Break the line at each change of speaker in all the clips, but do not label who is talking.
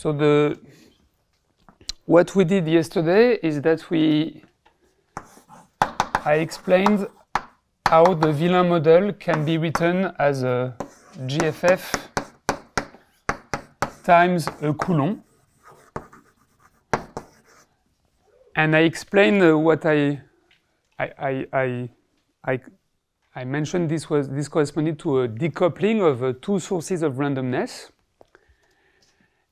So what we did yesterday is that I explained how the villain model can be written as a GFF times a Coulomb. And I explained what I mentioned this corresponded to a decoupling of two sources of randomness.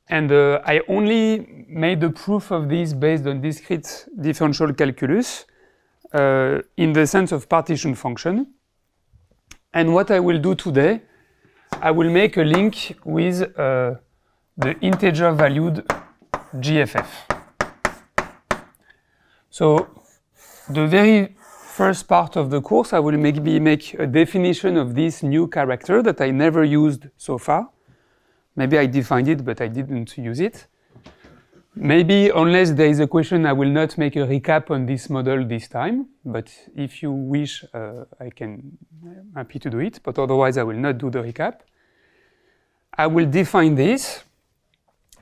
And I only made a proof of this based on discrete differential calculus in the sense of partition function. And what I will do today, I will make a link with the integer valued GFF. So the very first part of the course, I will maybe make a definition of this new character that I never used so far. Maybe I defined it, but I didn't use it. Maybe, unless there is a question, I will not make a recap on this model this time. But if you wish, I'm happy to do it. But otherwise, I will not do the recap. I will define this.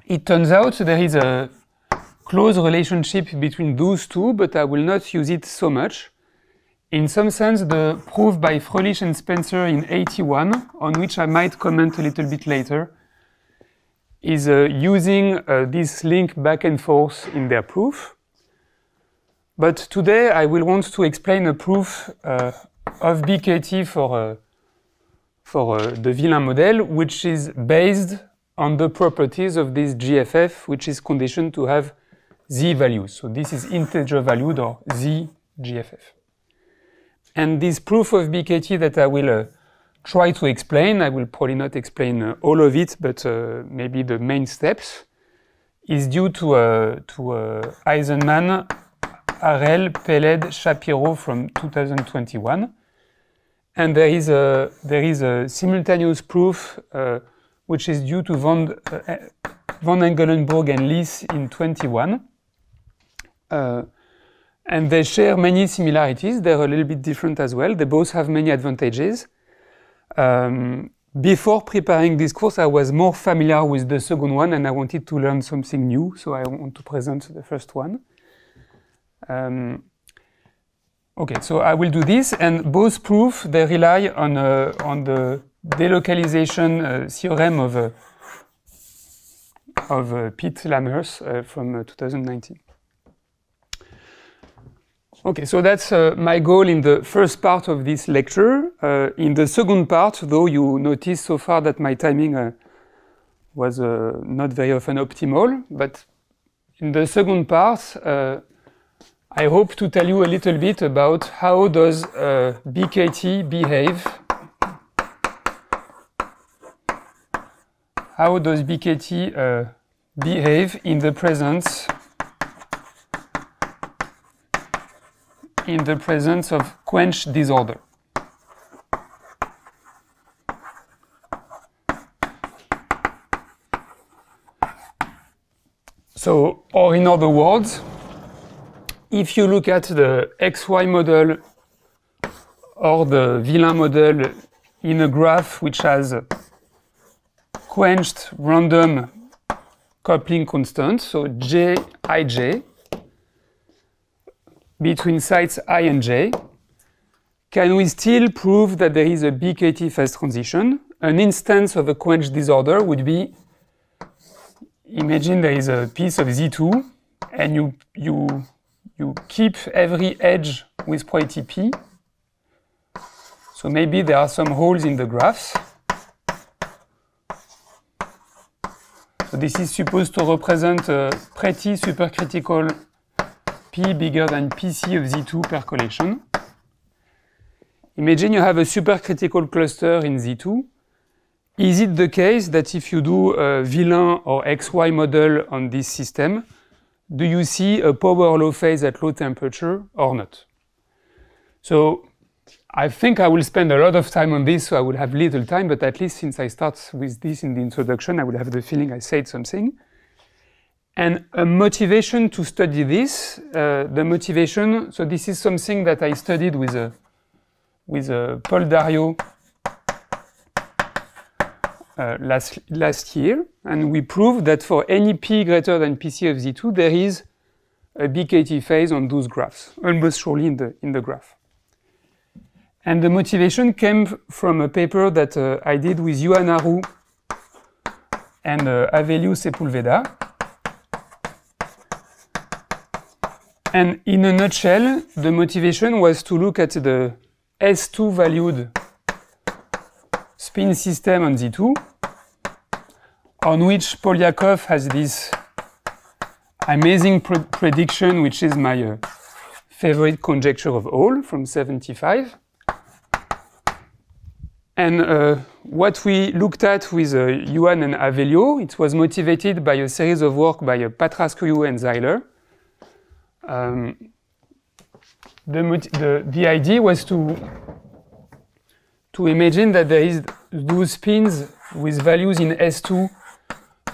It turns out there is a close relationship between those two, but I will not use it so much. In some sense, the proof by Fröhlich and Spencer in 81, on which I might comment a little bit later, is using this link back and forth in their proof. But today I will want to explain a proof of BKT for the villain model, which is based on the properties of this GFF, which is conditioned to have z values. So this is integer valued or z GFF. And this proof of BKT that I will try to explain, I will probably not explain all of it, but maybe the main steps, is due to Eisenman, Harel, Peled, Shapiro from 2021. And there is a simultaneous proof which is due to von Engelenburg and Lies in 21. And they share many similarities. They're a little bit different as well. They both have many advantages. Before preparing this course, I was more familiar with the second one and I wanted to learn something new, so I want to present the first one. Okay, so I will do this, and both proofs, they rely on the delocalization theorem of Pete Lammers from 2019. Okay, so that's my goal in the first part of this lecture. In the second part, though, you notice so far that my timing was not very often optimal, but in the second part, I hope to tell you a little bit about how does BKT behave. How does BKT behave in the presence of quench disorder. So, or in other words, if you look at the XY model or the villain model in a graph which has quenched random coupling constant, so Jij, between sites I and j, can we still prove that there is a BKT phase transition? An instance of a quench disorder would be, imagine there is a piece of Z2 and you keep every edge with probability P. So maybe there are some holes in the graphs. So this is supposed to represent a pretty supercritical P bigger than PC of Z2 per collection. Imagine you have a supercritical cluster in Z2. Is it the case that if you do a villain or XY model on this system, do you see a power law phase at low temperature or not? So I think I will spend a lot of time on this, so I will have little time, but at least since I start with this in the introduction, I will have the feeling I said something. And a motivation to study this, the motivation, so this is something that I studied with Paul Dario last year, and we proved that for any p greater than pc of z2, there is a BKT phase on those graphs, almost surely in the graph. And the motivation came from a paper that I did with Ioannaru and Aveliu Sepulveda. And in a nutshell, the motivation was to look at the S2 valued spin system on Z2, on which Polyakov has this amazing prediction, which is my favorite conjecture of all from 75. And what we looked at with Yuan and Aveliu, it was motivated by a series of work by Patrascu and Zeiler. The idea was to imagine that there is those spins with values in S2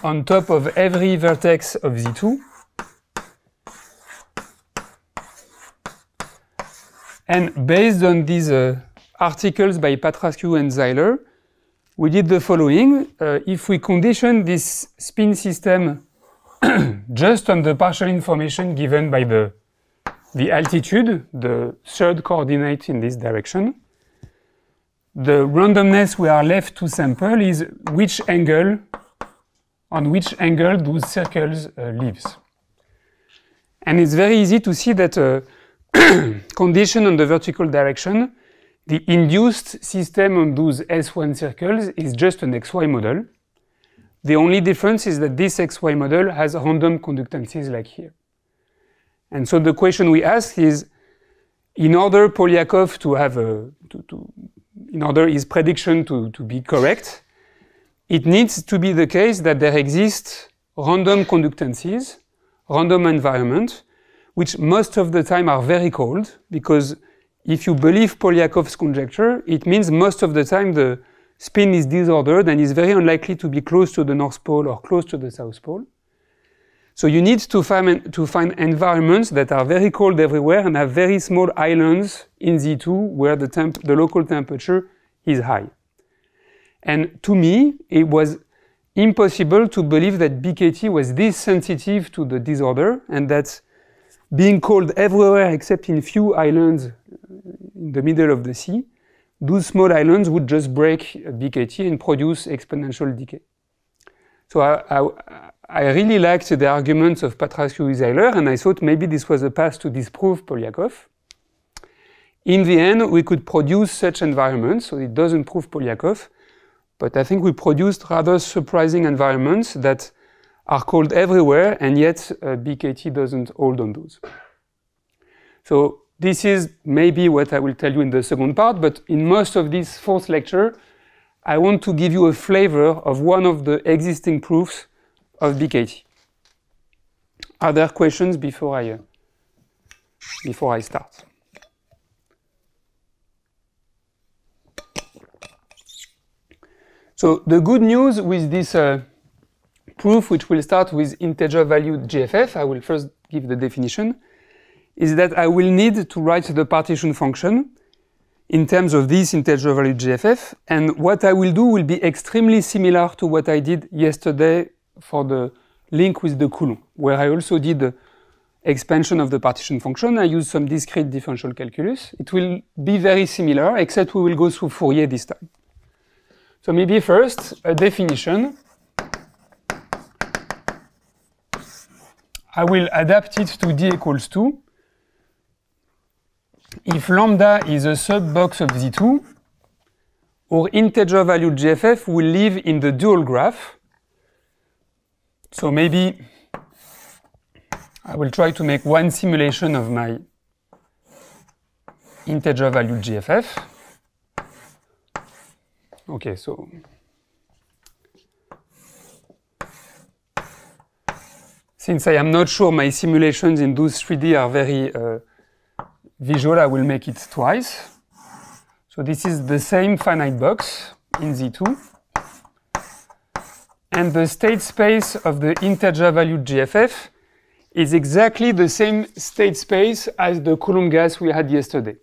on top of every vertex of Z2. And based on these articles by Patrascu and Zeiler, we did the following. If we condition this spin system just on the partial information given by the altitude, the third coordinate in this direction, the randomness we are left to sample is on which angle those circles lives. And it's very easy to see that condition on the vertical direction, the induced system on those S1 circles is just an XY model. The only difference is that this XY model has random conductances like here. And so the question we ask is, in order Polyakov to have in order his prediction to be correct, it needs to be the case that there exist random conductances, random environment, which most of the time are very cold, because if you believe Polyakov's conjecture, it means most of the time the spin is disordered and is very unlikely to be close to the North Pole or close to the South Pole. So you need to find environments that are very cold everywhere and have very small islands in Z2 where the local temperature is high. And to me, it was impossible to believe that BKT was this sensitive to the disorder, and that being cold everywhere except in few islands in the middle of the sea, those small islands would just break BKT and produce exponential decay. So I really liked the arguments of Patrascu and Zeiler, and I thought maybe this was a path to disprove Polyakov. In the end, we could produce such environments, so it doesn't prove Polyakov, but I think we produced rather surprising environments that are cold everywhere, and yet BKT doesn't hold on those. So this is maybe what I will tell you in the second part, but in most of this fourth lecture, I want to give you a flavor of one of the existing proofs of BKT. Are there questions before I start? So the good news with this proof, which will start with integer valued GFF, I will first give the definition, is that I will need to write the partition function in terms of this integer valued GFF, and what I will do will be extremely similar to what I did yesterday for the link with the Coulomb, where I also did the expansion of the partition function. I used some discrete differential calculus. It will be very similar, except we will go through Fourier this time. So maybe first, a definition. I will adapt it to d equals 2. If lambda is a sub-box of Z2, our integer valued GFF will live in the dual graph. So maybe I will try to make one simulation of my integer valued GFF. Okay, so since I am not sure my simulations in those 3D are very visual, I will make it twice. So this is the same finite box in Z2. And the state space of the integer valued GFF is exactly the same state space as the Coulomb gas we had yesterday.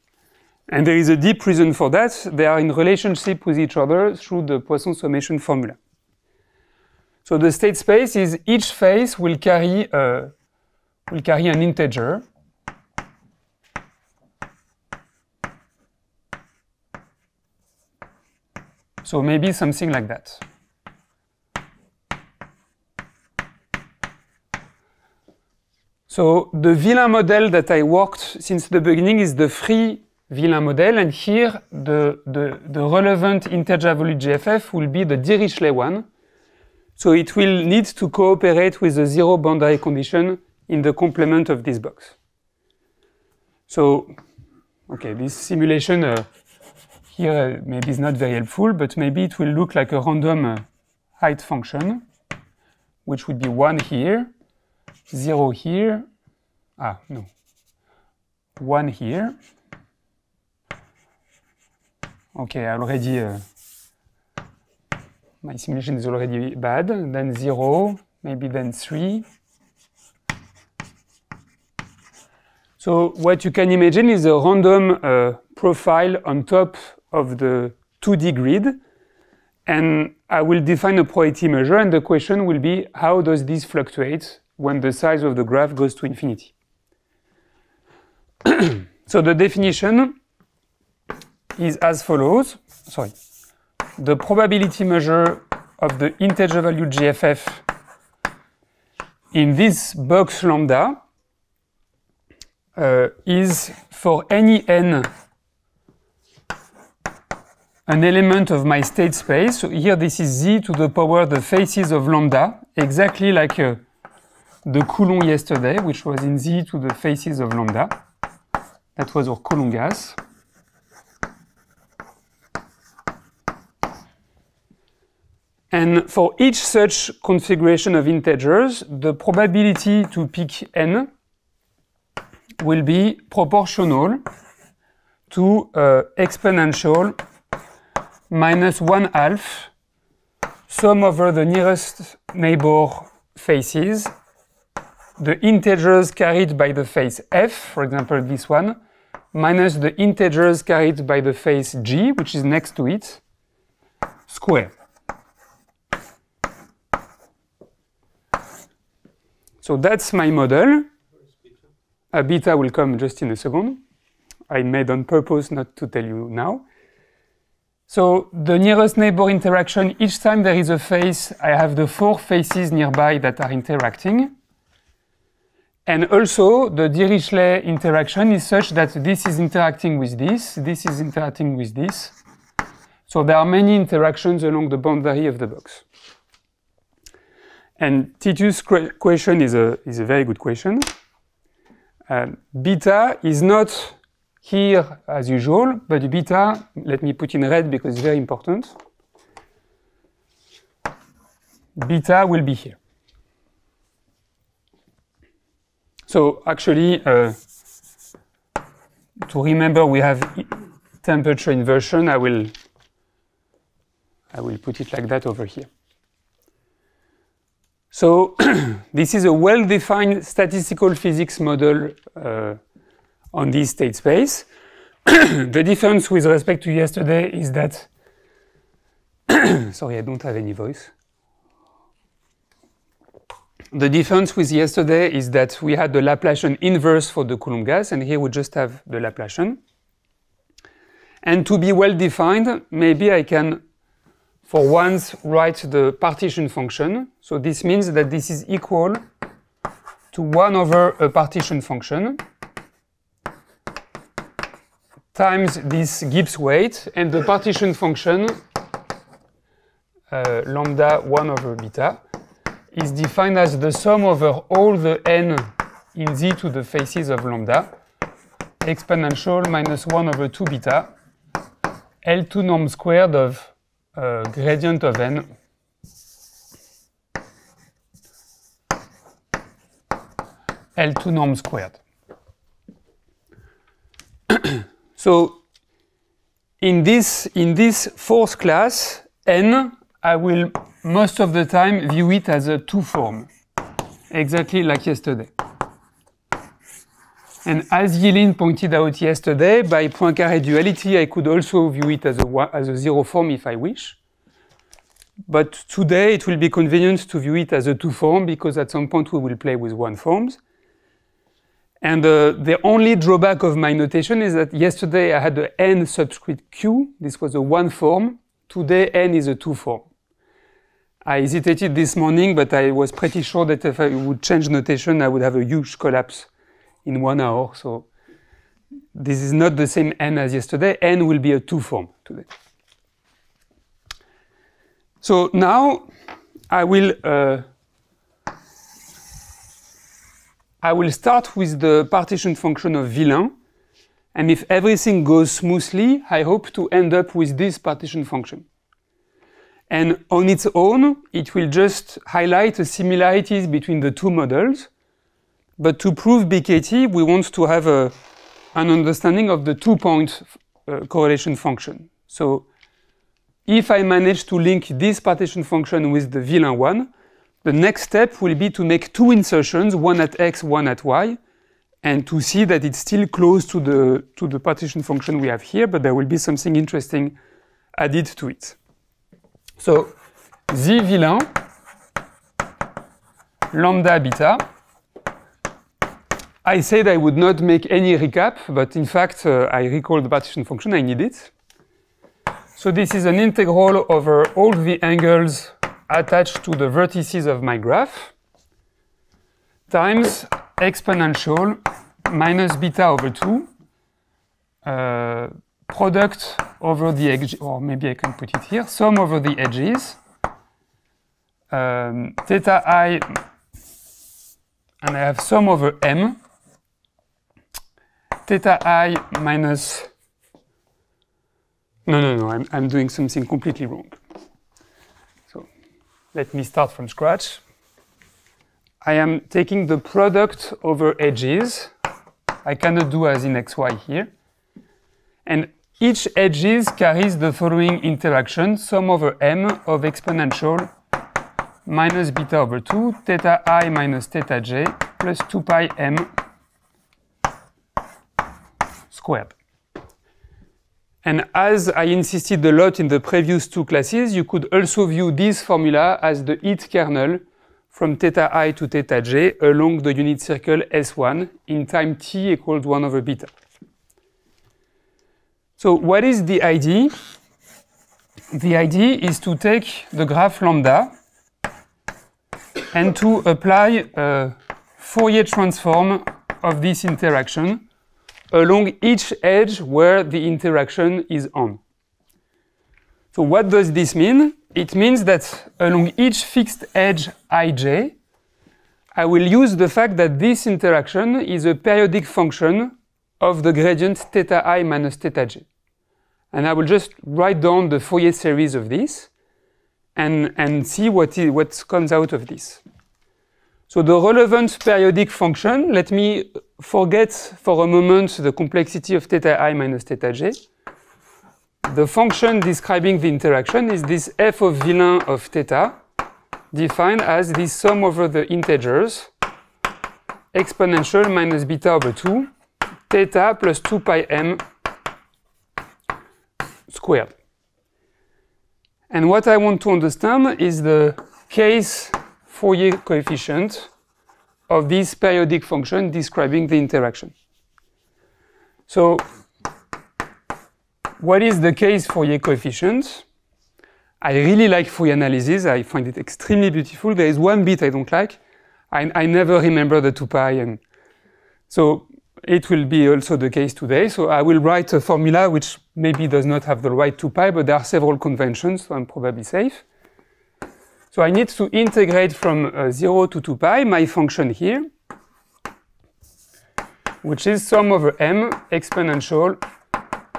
And there is a deep reason for that. They are in relationship with each other through the Poisson summation formula. So the state space is each phase will carry an integer. So maybe something like that. So the villain model that I worked since the beginning is the free villain model, and here the relevant integer value GFF will be the Dirichlet one. So it will need to cooperate with the zero boundary condition in the complement of this box. So, okay, this simulation here maybe is not very helpful, but maybe it will look like a random height function, which would be 1 here, 0 here, 1 here. Okay, already, my simulation is already bad. Then 0, maybe then 3. So what you can imagine is a random profile on top of the 2D grid. And I will define a probability measure, and the question will be, how does this fluctuate when the size of the graph goes to infinity? So the definition is as follows. Sorry. The probability measure of the integer value GFF in this box lambda is for any n an element of my state space. So here this is z to the power the faces of lambda, exactly like the Coulomb yesterday, which was in z to the faces of lambda. That was our Coulomb gas. And for each such configuration of integers, the probability to pick n will be proportional to exponential minus 1/2 sum over the nearest neighbor faces, the integers carried by the face f, for example this one, minus the integers carried by the face g, which is next to it, square. So that's my model. Beta will come just in a second. I made on purpose not to tell you now. So the nearest neighbor interaction, each time there is a face, I have the 4 faces nearby that are interacting. And also the Dirichlet interaction is such that this is interacting with this is interacting with this. So there are many interactions along the boundary of the box. And Titus' question is a very good question. Beta is not here as usual, but beta, let me put in red because it's very important. Beta will be here. So actually, to remember we have temperature inversion, I will put it like that over here. So this is a well-defined statistical physics model on this state space. The difference with respect to yesterday is that sorry, I don't have any voice. The difference with yesterday is that we had the Laplacian inverse for the Coulomb gas, and here we just have the Laplacian. And to be well-defined, maybe I can for once write the partition function. So this means that this is equal to 1 over a partition function times this Gibbs weight, and the partition function lambda 1 over beta is defined as the sum over all the n in z to the faces of lambda exponential minus 1 over 2 beta L2 norm squared of gradient of n L2 norm squared. So in this fourth class, n, I will most of the time view it as a 2 form, exactly like yesterday. And as Yilin pointed out yesterday, by Poincaré duality, I could also view it as a 0 form if I wish. But today it will be convenient to view it as a two-form because at some point we will play with one-forms. And the only drawback of my notation is that yesterday I had the n subscript q. This was a one-form. Today n is a two-form. I hesitated this morning, but I was pretty sure that if I would change notation, I would have a huge collapse in 1 hour. So this is not the same n as yesterday. N will be a two-form today. So now I will start with the partition function of Villain. And if everything goes smoothly, I hope to end up with this partition function. And on its own, it will just highlight the similarities between the two models. But to prove BKT, we want to have an understanding of the two-point correlation function. So if I manage to link this partition function with the Villain one, the next step will be to make two insertions, one at x, one at y, and to see that it's still close to the partition function we have here, but there will be something interesting added to it. So, Z Villain, lambda beta. I said I would not make any recap, but in fact, I recall the partition function, I need it. So this is an integral over all the angles attached to the vertices of my graph times exponential minus beta over 2 product over the edge, or maybe I can put it here, sum over the edges, theta I, and I have sum over m, theta I minus, no, I'm doing something completely wrong. So let me start from scratch. I am taking the product over edges. I cannot do as in xy here. And each edges carries the following interaction, sum over m of exponential minus beta over 2, theta I minus theta j plus 2 pi m squared. And as I insisted a lot in the previous two classes, you could also view this formula as the it kernel from theta I to theta j along the unit circle S1 in time t equals 1 over beta. So what is the idea? The idea is to take the graph lambda and to apply a Fourier transform of this interaction along each edge where the interaction is on. So what does this mean? It means that along each fixed edge ij, I will use the fact that this interaction is a periodic function of the gradient theta I minus theta j. And I will just write down the Fourier series of this and see what comes out of this. So the relevant periodic function, let me forget for a moment the complexity of theta I minus theta j. The function describing the interaction is this f of Villain of theta, defined as the sum over the integers, exponential minus beta over 2, theta plus 2 pi m squared. And what I want to understand is the case Fourier coefficient of this periodic function describing the interaction. So, what is the case Fourier coefficient? I really like Fourier analysis. I find it extremely beautiful. There is one bit I don't like. I never remember the 2 pi, and so it will be also the case today. So I will write a formula which maybe does not have the right 2 pi, but there are several conventions, so I'm probably safe. So I need to integrate from 0 to 2 pi my function here, which is sum over m exponential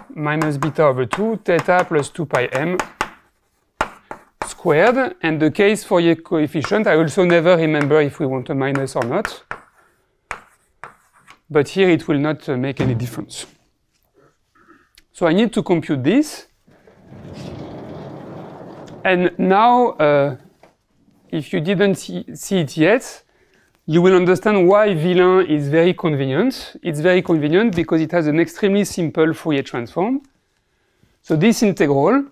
minus beta over 2 theta plus 2 pi m squared. And the case Fourier coefficient, I also never remember if we want a minus or not. But here it will not make any difference. So I need to compute this. And now, if you didn't see it yet, you will understand why Villain is very convenient. It's very convenient because it has an extremely simple Fourier transform. So this integral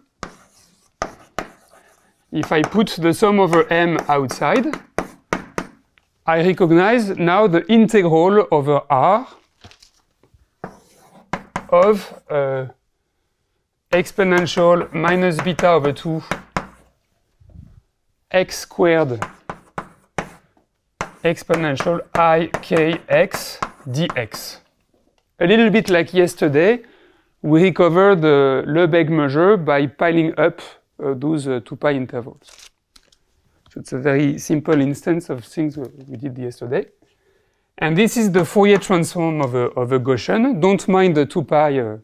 if I put the sum over m outside, I recognize now the integral over r of exponential minus beta over 2 x squared exponential I k x dx. A little bit like yesterday, we recovered the Lebesgue measure by piling up those 2 pi intervals. So it's a very simple instance of things we did yesterday. And this is the Fourier transform of a Gaussian. Don't mind the 2 pi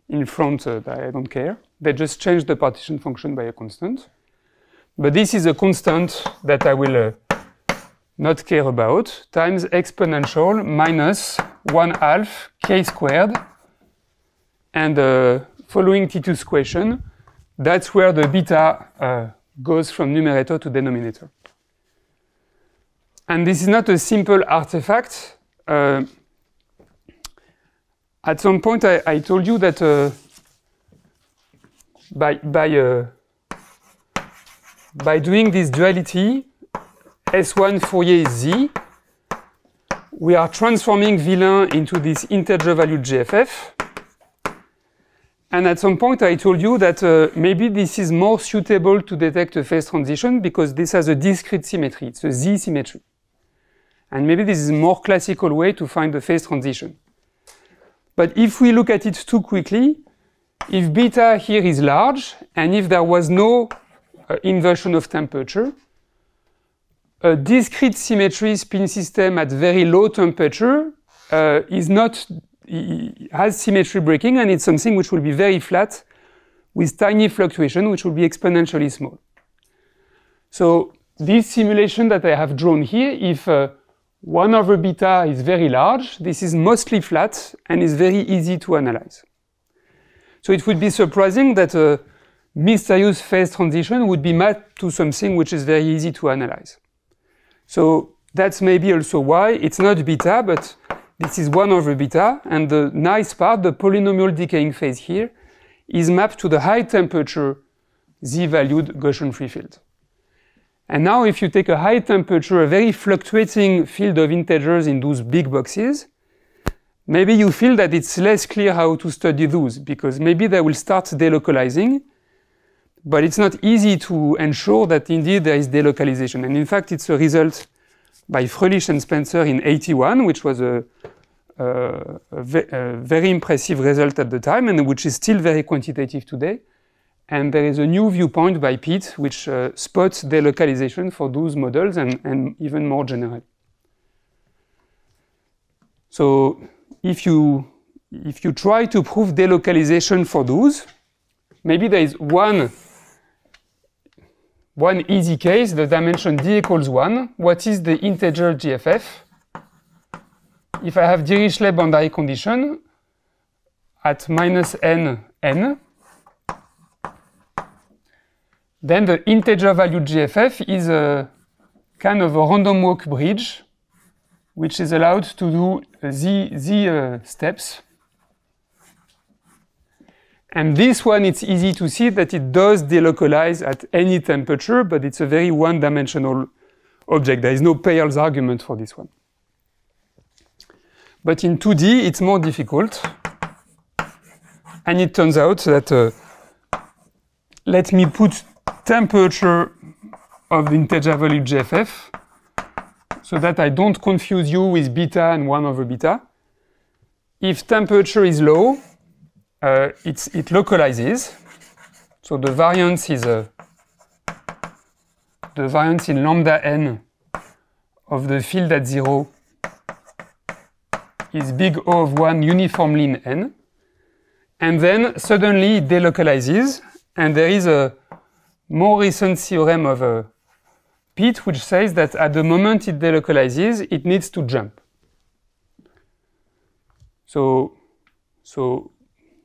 in front, I don't care. They just change the partition function by a constant. But this is a constant that I will not care about, times exponential minus 1/2 k squared. And following Titus' question, that's where the beta goes from numerator to denominator. And this is not a simple artifact. At some point, I told you that by doing this duality, S1 Fourier is Z, we are transforming villain into this integer valued GFF. And at some point, I told you that maybe this is more suitable to detect a phase transition because this has a discrete symmetry. It's a Z symmetry. And maybe this is a more classical way to find the phase transition. But if we look at it too quickly, if beta here is large, and if there was no inversion of temperature, a discrete symmetry spin system at very low temperature has symmetry breaking, and it's something which will be very flat with tiny fluctuation, which will be exponentially small. So this simulation that I have drawn here, if 1 over beta is very large, this is mostly flat and is very easy to analyze. So it would be surprising that a mysterious phase transition would be mapped to something which is very easy to analyze. So that's maybe also why it's not beta, but this is 1 over beta, and the nice part, the polynomial decaying phase here, is mapped to the high temperature Z-valued Gaussian free field. And now if you take a high temperature, a very fluctuating field of integers in those big boxes, maybe you feel that it's less clear how to study those, because maybe they will start delocalizing, but it's not easy to ensure that indeed there is delocalization. And in fact, it's a result by Fröhlich and Spencer in 81, which was a very impressive result at the time, and which is still very quantitative today. And there is a new viewpoint by Pete, which spots delocalization for those models and even more general. So if you try to prove delocalization for those, maybe there is one easy case, the dimension d equals 1. What is the integer GFF? If I have Dirichlet boundary condition at minus n, then the integer value GFF is a kind of a random walk bridge, which is allowed to do z steps. And this one, it's easy to see that it does delocalize at any temperature, but it's a very one-dimensional object. There is no Peierls argument for this one. But in 2D, it's more difficult. And it turns out that, let me put temperature of the integer value GFF so that I don't confuse you with beta and 1 over beta. If temperature is low, it localizes. So the variance is the variance in lambda n of the field at 0 is big O of 1 uniformly in n. And then suddenly it delocalizes, and there is a more recent theorem of Pete which says that at the moment it delocalizes, it needs to jump. So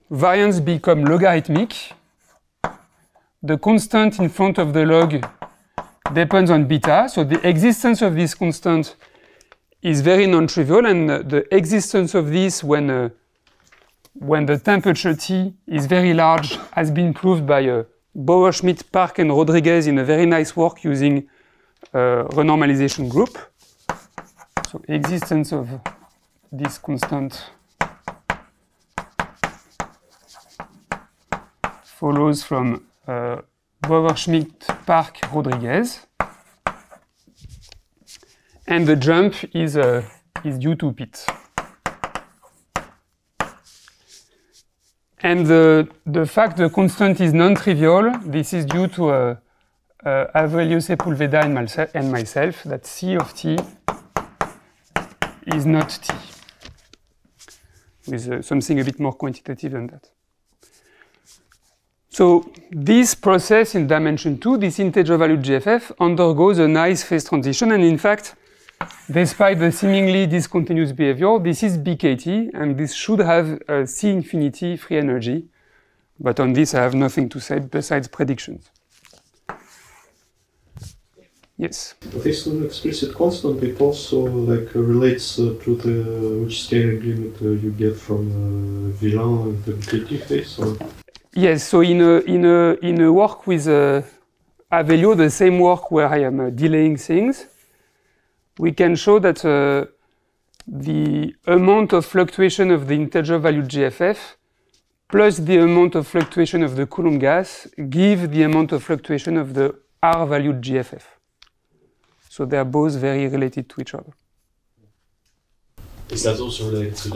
variance become logarithmic. The constant in front of the log depends on beta. So the existence of this constant is very non-trivial, and the existence of this when the temperature T is very large has been proved by Bauer, Schmidt, Park, and Rodriguez in a very nice work using renormalization group. So existence of this constant follows from Bauer, Schmidt, Park, Rodriguez. And the jump is due to Pitt. And the fact the constant is non-trivial, this is due to Avelio Sepulveda and myself, that C of t is not t, with something a bit more quantitative than that. So this process in dimension 2, this integer valued GFF, undergoes a nice phase transition, and in fact, despite the seemingly discontinuous behavior, this is BKT, and this should have C infinity free energy. But on this, I have nothing to say besides predictions. Yes?
This explicit constant, it also relates to which scaling limit you get from Villain and the BKT phase? Or?
Yes, so in a work with Avelio, the same work where I am delaying things, we can show that the amount of fluctuation of the integer valued GFF plus the amount of fluctuation of the Coulomb gas give the amount of fluctuation of the R valued GFF. So they are both very related to each other.
Is that also related to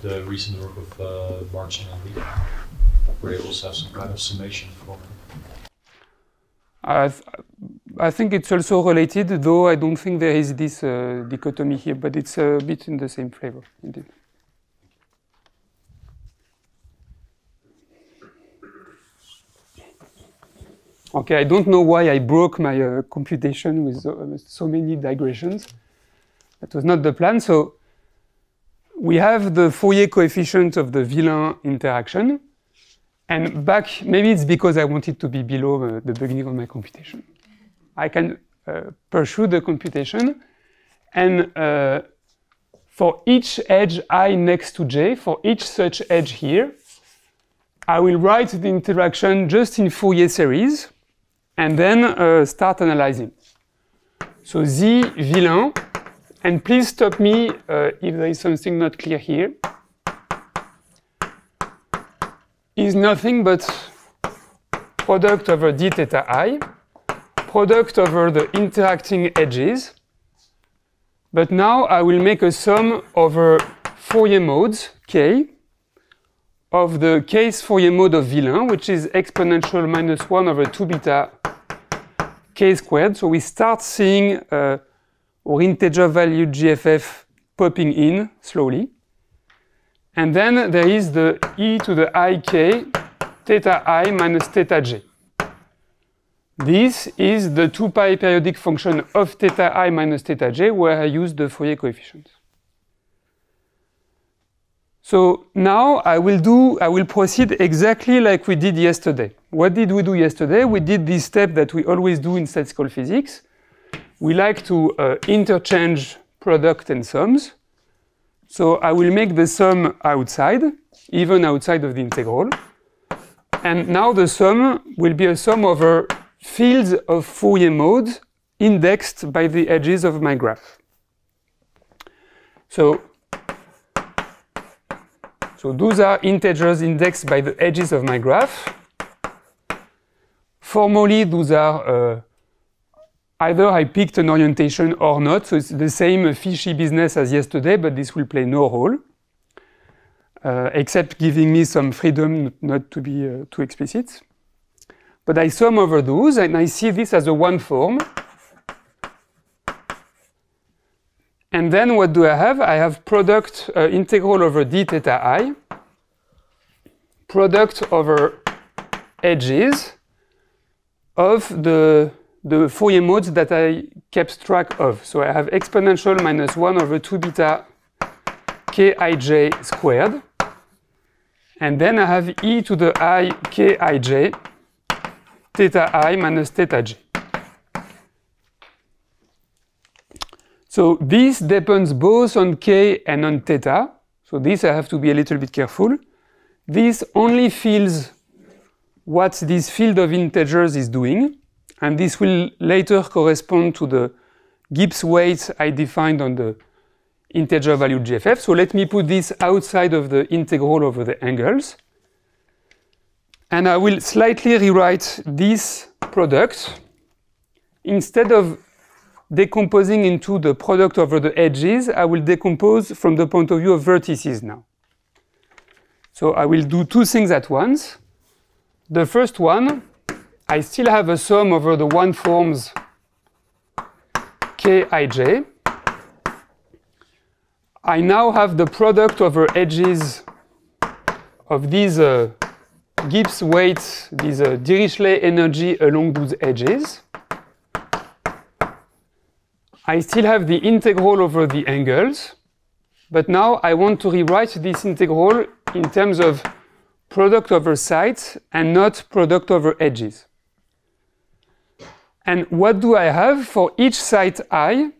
the recent work of March and Lee, where they also have some kind of summation formula?
I think it's also related, though I don't think there is this dichotomy here, but it's a bit in the same flavor, indeed. Okay, I don't know why I broke my computation with so many digressions. That was not the plan. So we have the Fourier coefficient of the Villain interaction. And back, maybe it's because I wanted to be below the beginning of my computation. I can pursue the computation, and for each edge I next to J, for each such edge here, I will write the interaction just in Fourier series, and then start analyzing. So Z Villain, and please stop me if there is something not clear here, is nothing but product over d theta I, product over the interacting edges. But now I will make a sum over Fourier modes, k, of the case Fourier mode of Villain, which is exponential minus 1 over 2 beta k squared. So we start seeing our integer valued GFF popping in slowly. And then there is the e to the ik theta I minus theta j. This is the 2 pi periodic function of theta I minus theta j, where I use the Fourier coefficient. So now I will proceed exactly like we did yesterday. What did we do yesterday? We did this step that we always do in statistical physics. We like to interchange product and sums. So I will make the sum outside, even outside of the integral. And now the sum will be a sum over fields of Fourier modes indexed by the edges of my graph. So those are integers indexed by the edges of my graph. Formally, those are either I picked an orientation or not, so it's the same fishy business as yesterday, but this will play no role, except giving me some freedom not to be too explicit. But I sum over those, and I see this as a one form. And then what do I have? I have product integral over d theta I, product over edges of the Fourier modes that I kept track of. So I have exponential minus 1 over 2 beta kij squared. And then I have e to the I kij theta I minus theta j. So this depends both on k and on theta. So this I have to be a little bit careful. This only feels what this field of integers is doing, and this will later correspond to the Gibbs weight I defined on the integer valued GFF. So let me put this outside of the integral over the angles. And I will slightly rewrite this product. Instead of decomposing into the product over the edges, I will decompose from the point of view of vertices now. So I will do two things at once. The first one, I still have a sum over the one forms Kij. I now have the product over edges of these Gibbs weights, this Dirichlet energy along those edges. I still have the integral over the angles, but now I want to rewrite this integral in terms of product over sides and not product over edges. And what do I have for each side I?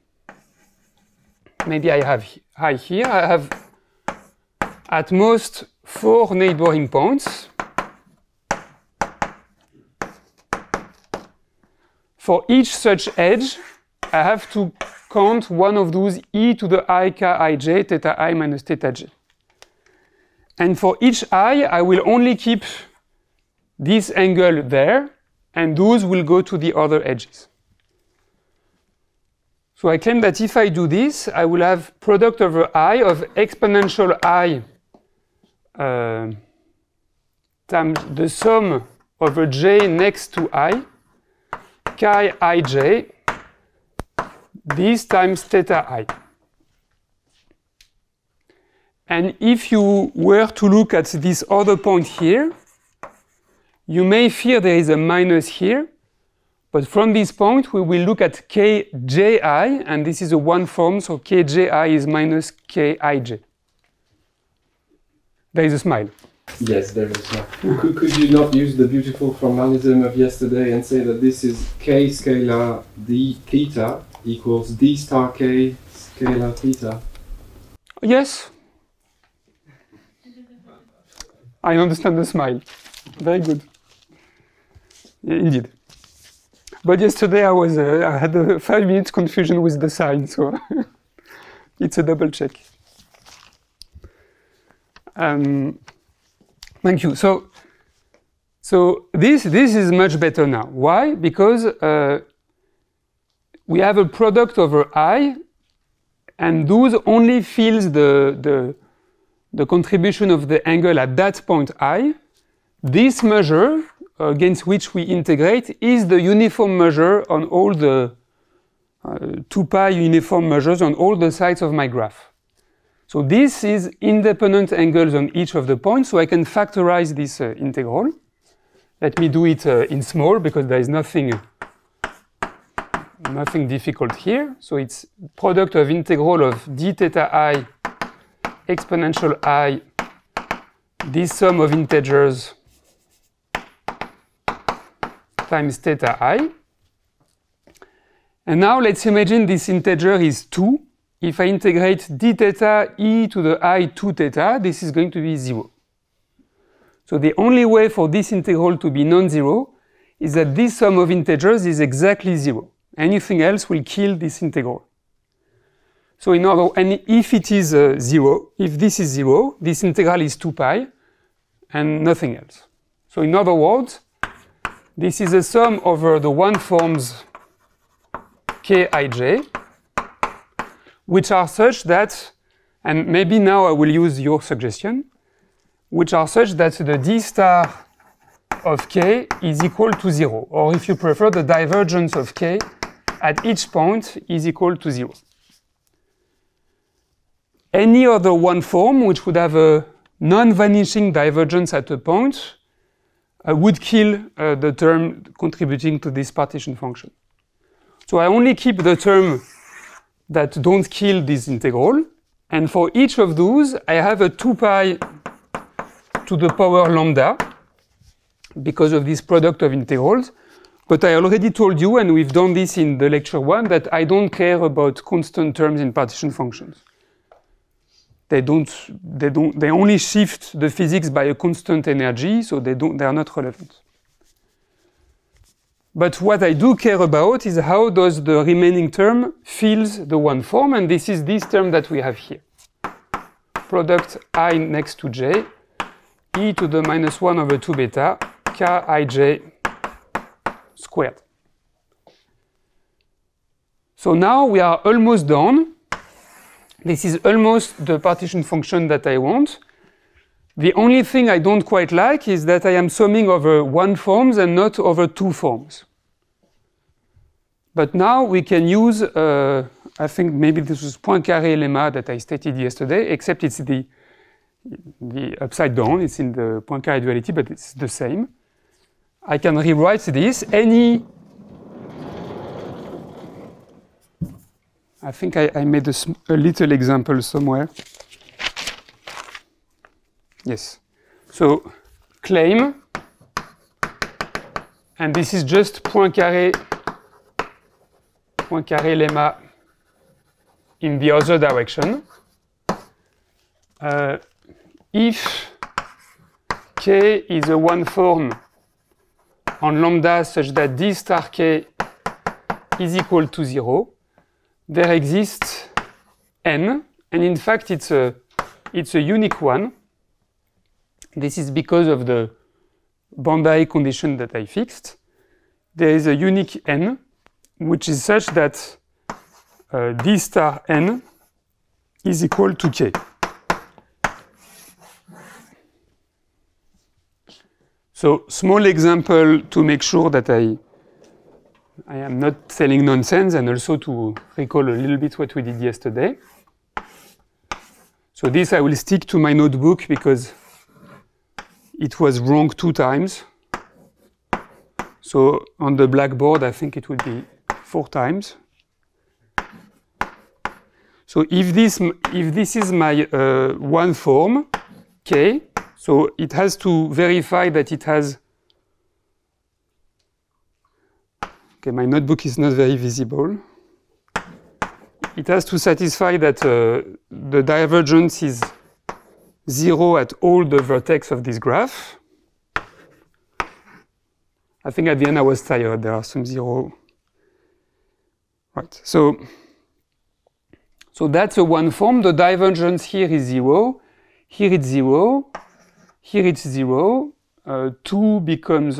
Maybe I have I here. I have at most 4 neighboring points. For each such edge, I have to count one of those e to the I Kij theta I minus theta j. And for each I will only keep this angle there, and those will go to the other edges. So I claim that if I do this, I will have product over I of exponential I times the sum over j next to I, chi ij, this times theta I. And if you were to look at this other point here, you may fear there is a minus here, but from this point we will look at kji, and this is a one form, so kji is minus kij. There is a smile.
Yes, there is a smile. Could you not use the beautiful formalism of yesterday and say that this is k scalar d theta equals d star k scalar theta?
Yes. I understand the smile. Very good. Yeah, indeed. But yesterday I had a 5 minutes confusion with the sign, so it's a double check. Thank you. So this is much better now. Why? Because we have a product over I, and those only fills the contribution of the angle at that point I. This measure against which we integrate is the uniform measure on all the 2 pi uniform measures on all the sides of my graph. So this is independent angles on each of the points, so I can factorize this integral. Let me do it in small because there is nothing difficult here. So it's product of integral of d theta I exponential I, this sum of integers times theta I. And now let's imagine this integer is 2. If I integrate d theta e to the I 2 theta, this is going to be 0. So the only way for this integral to be non-zero is that this sum of integers is exactly 0. Anything else will kill this integral. So and if it is 0, if this is 0, this integral is 2 pi and nothing else. So in other words, this is a sum over the one forms Kij, which are such that, and maybe now I will use your suggestion, which are such that the d star of k is equal to 0, or if you prefer, the divergence of k at each point is equal to 0. Any other one form which would have a non-vanishing divergence at a point would kill the term contributing to this partition function. So I only keep the term that don't kill this integral, and for each of those I have a 2 pi to the power lambda because of this product of integrals. But I already told you, and we've done this in the lecture 1, that I don't care about constant terms in partition functions. They only shift the physics by a constant energy, so they are not relevant. But what I do care about is how does the remaining term fills the one form, and this is this term that we have here. Product I next to j, e to the minus 1 over 2 beta, kij squared. So now we are almost done. This is almost the partition function that I want. The only thing I don't quite like is that I am summing over one forms and not over two forms. But now we can use, I think maybe this was Poincaré lemma that I stated yesterday, except it's the upside down. It's in the Poincaré duality, but it's the same. I can rewrite this. I think I made a little example somewhere. Yes. So claim, and this is just Poincaré lemma in the other direction. If k is a one form on lambda such that d star k is equal to 0, there exists n, and in fact it's a unique one. This is because of the boundary condition that I fixed. There is a unique n, which is such that d star n is equal to k. So, small example to make sure that I am not telling nonsense, and also to recall a little bit what we did yesterday. So this I will stick to my notebook because it was wrong 2 times. So on the blackboard, I think it will be 4 times. So if this is my one form, k, so it has to verify that it has. Okay, my notebook is not very visible. It has to satisfy that the divergence is 0 at all the vertex of this graph. I think at the end I was tired. There are some 0. Right. So that's a one form. The divergence here is 0. Here it's 0. Here it's 0. 2 becomes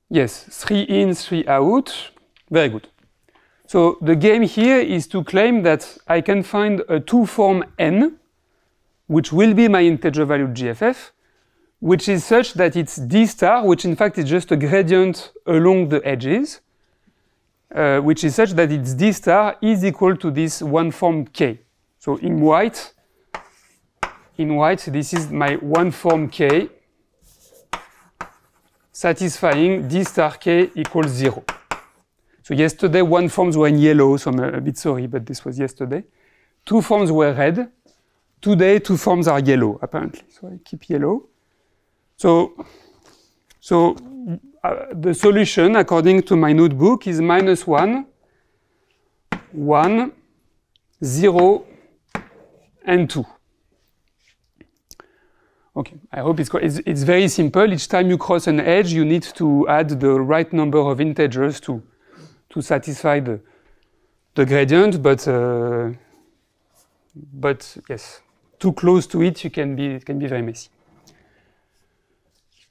yes, 3 in, 3 out. Very good. So the game here is to claim that I can find a two-form n, which will be my integer-valued GFF, which is such that it's d star, which in fact is just a gradient along the edges, which is such that its d star is equal to this one form k. So in white, this is my one form k, satisfying d star k equals 0. So yesterday, one forms were in yellow, so I'm a bit sorry, but this was yesterday. 2 forms were red. Today, 2 forms are yellow, apparently. So I keep yellow. So the solution, according to my notebook, is -1, 1, 0, and 2. Okay, I hope it's very simple. Each time you cross an edge, you need to add the right number of integers to satisfy the gradient, but yes, too close to it, it can be very messy.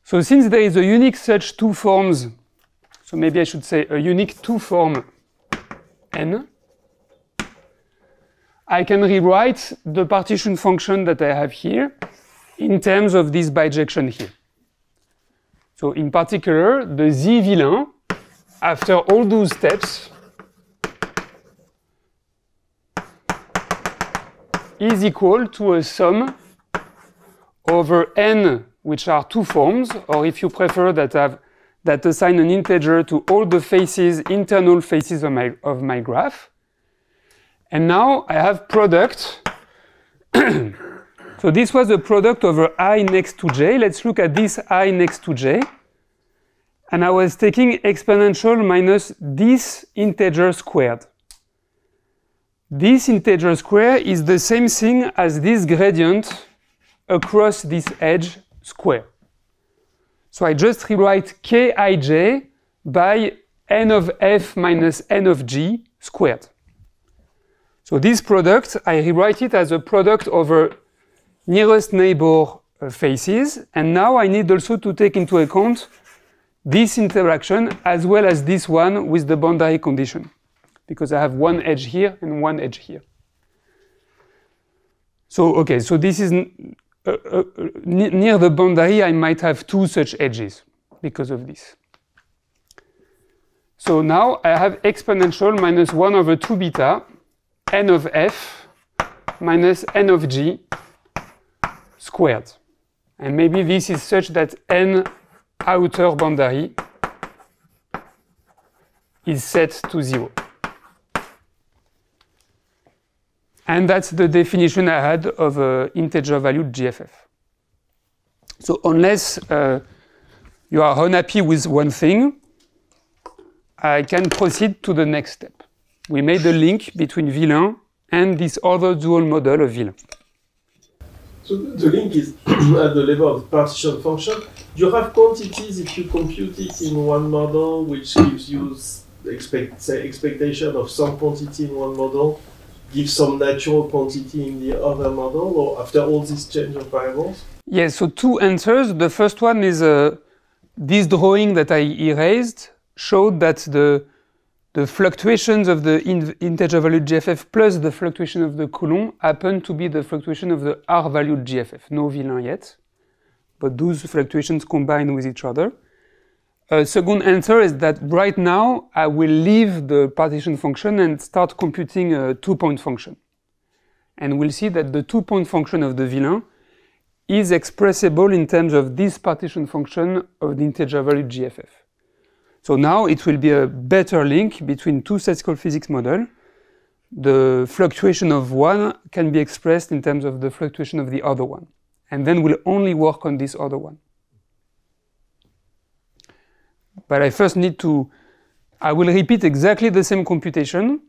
So since there is a unique such two forms, so maybe I should say a unique two-form n, I can rewrite the partition function that I have here in terms of this bijection here. So in particular, the z villain, after all those steps, is equal to a sum over n, which are two forms, or if you prefer, that assign an integer to all the faces, internal faces of my graph. And now I have product. So this was a product over I next to j. Let's look at this I next to j. And I was taking exponential minus this integer squared. This integer square is the same thing as this gradient across this edge square. So I just rewrite Kij by n of f minus n of g squared. So this product, I rewrite it as a product over nearest neighbor faces, and now I need also to take into account this interaction as well as this one with the boundary condition, because I have one edge here and one edge here. So, okay, so this is near the boundary, I might have two such edges because of this. So now I have exponential minus 1 over 2 beta n of f minus n of g squared. And maybe this is such that n outer boundary is set to 0. And that's the definition I had of integer valued GFF. So unless you are unhappy with one thing, I can proceed to the next step. We made a link between villain and this other dual model of villain.
So the link is at the level of the partition function. You have quantities if you compute it in one model, which gives you expectation of some quantity in one model, gives some natural quantity in the other model, or after all this change of variables?
Yes, so two answers. The first one is this drawing that I erased showed that the fluctuations of the integer valued GFF plus the fluctuation of the Coulomb happen to be the fluctuation of the R-valued GFF. No villain yet, but those fluctuations combine with each other. Second answer is that right now I will leave the partition function and start computing a two-point function. And we'll see that the two-point function of the villain is expressible in terms of this partition function of the integer valued GFF. So now it will be a better link between two statistical physics models. The fluctuation of one can be expressed in terms of the fluctuation of the other one. And then we'll only work on this other one. But I first need to, I will repeat exactly the same computation,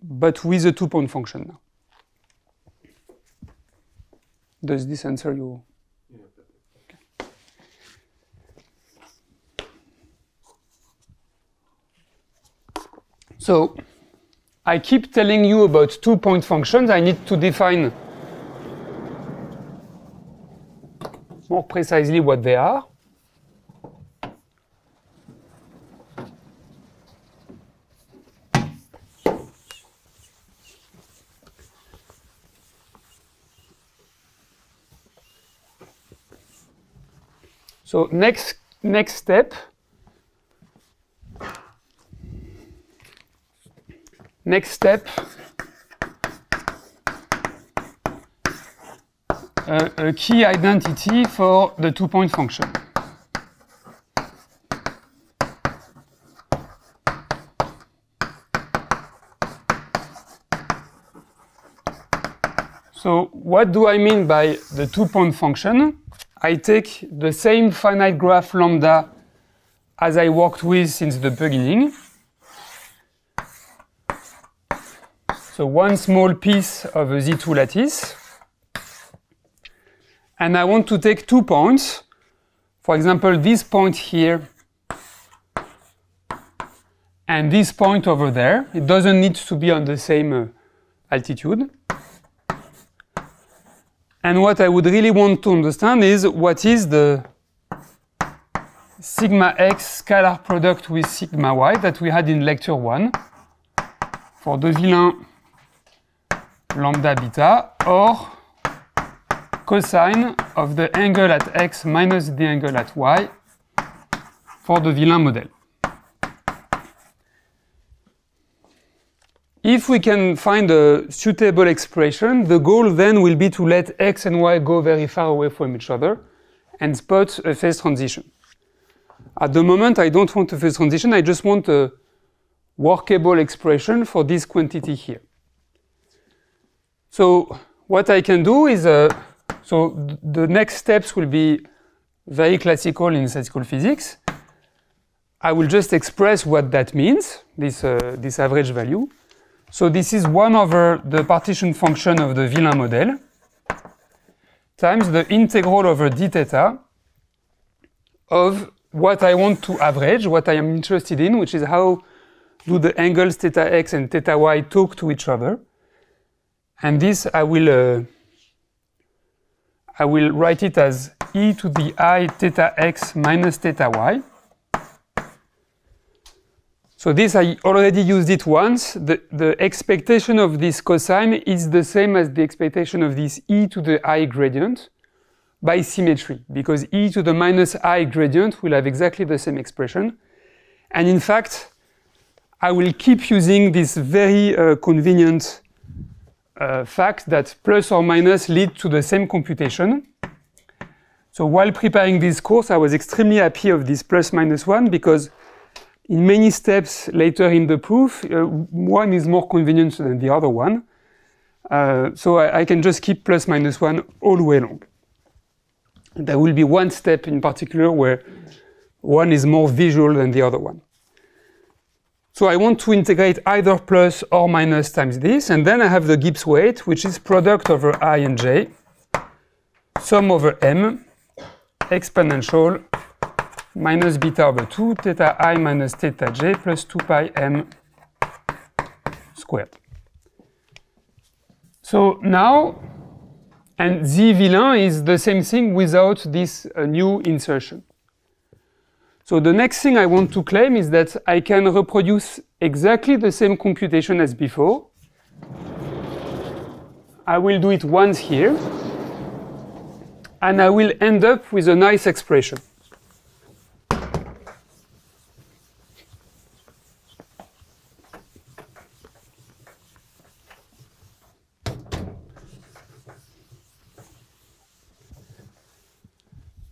but with a two-point function now. Does this answer you? Okay. So I keep telling you about two-point functions. I need to define more precisely what they are. So next step. Next step. A key identity for the two-point function. So what do I mean by the two-point function? I take the same finite graph lambda as I worked with since the beginning. So one small piece of a Z2 lattice. And I want to take 2 points. For example, this point here and this point over there. It doesn't need to be on the same altitude. And what I would really want to understand is what is the sigma x scalar product with sigma y that we had in lecture 1 for the villain lambda beta, or cosine of the angle at x minus the angle at y for the villain model. If we can find a suitable expression, the goal then will be to let x and y go very far away from each other and spot a phase transition. At the moment, I don't want a phase transition, I just want a workable expression for this quantity here. So what I can do is, so the next steps will be very classical in statistical physics. I will just express what that means, this average value. So this is 1 over the partition function of the villain model times the integral over d theta of what I want to average, what I am interested in, which is how do the angles theta x and theta y talk to each other. And this I will write it as e to the I theta x minus theta y. So this I already used it once. The expectation of this cosine is the same as the expectation of this e to the I gradient by symmetry, because e to the minus I gradient will have exactly the same expression. And in fact, I will keep using this very convenient fact that plus or minus lead to the same computation. So while preparing this course, I was extremely happy of this plus minus 1 because in many steps later in the proof, one is more convenient than the other one. So I can just keep plus minus 1 all the way along. There will be one step in particular where one is more visual than the other one. So I want to integrate either plus or minus times this, and then I have the Gibbs weight, which is product over I and j, sum over m, exponential minus beta over 2 theta I minus theta j plus 2 pi m squared. So now, and z villain is the same thing without this new insertion. So the next thing I want to claim is that I can reproduce exactly the same computation as before. I will do it once here, and I will end up with a nice expression.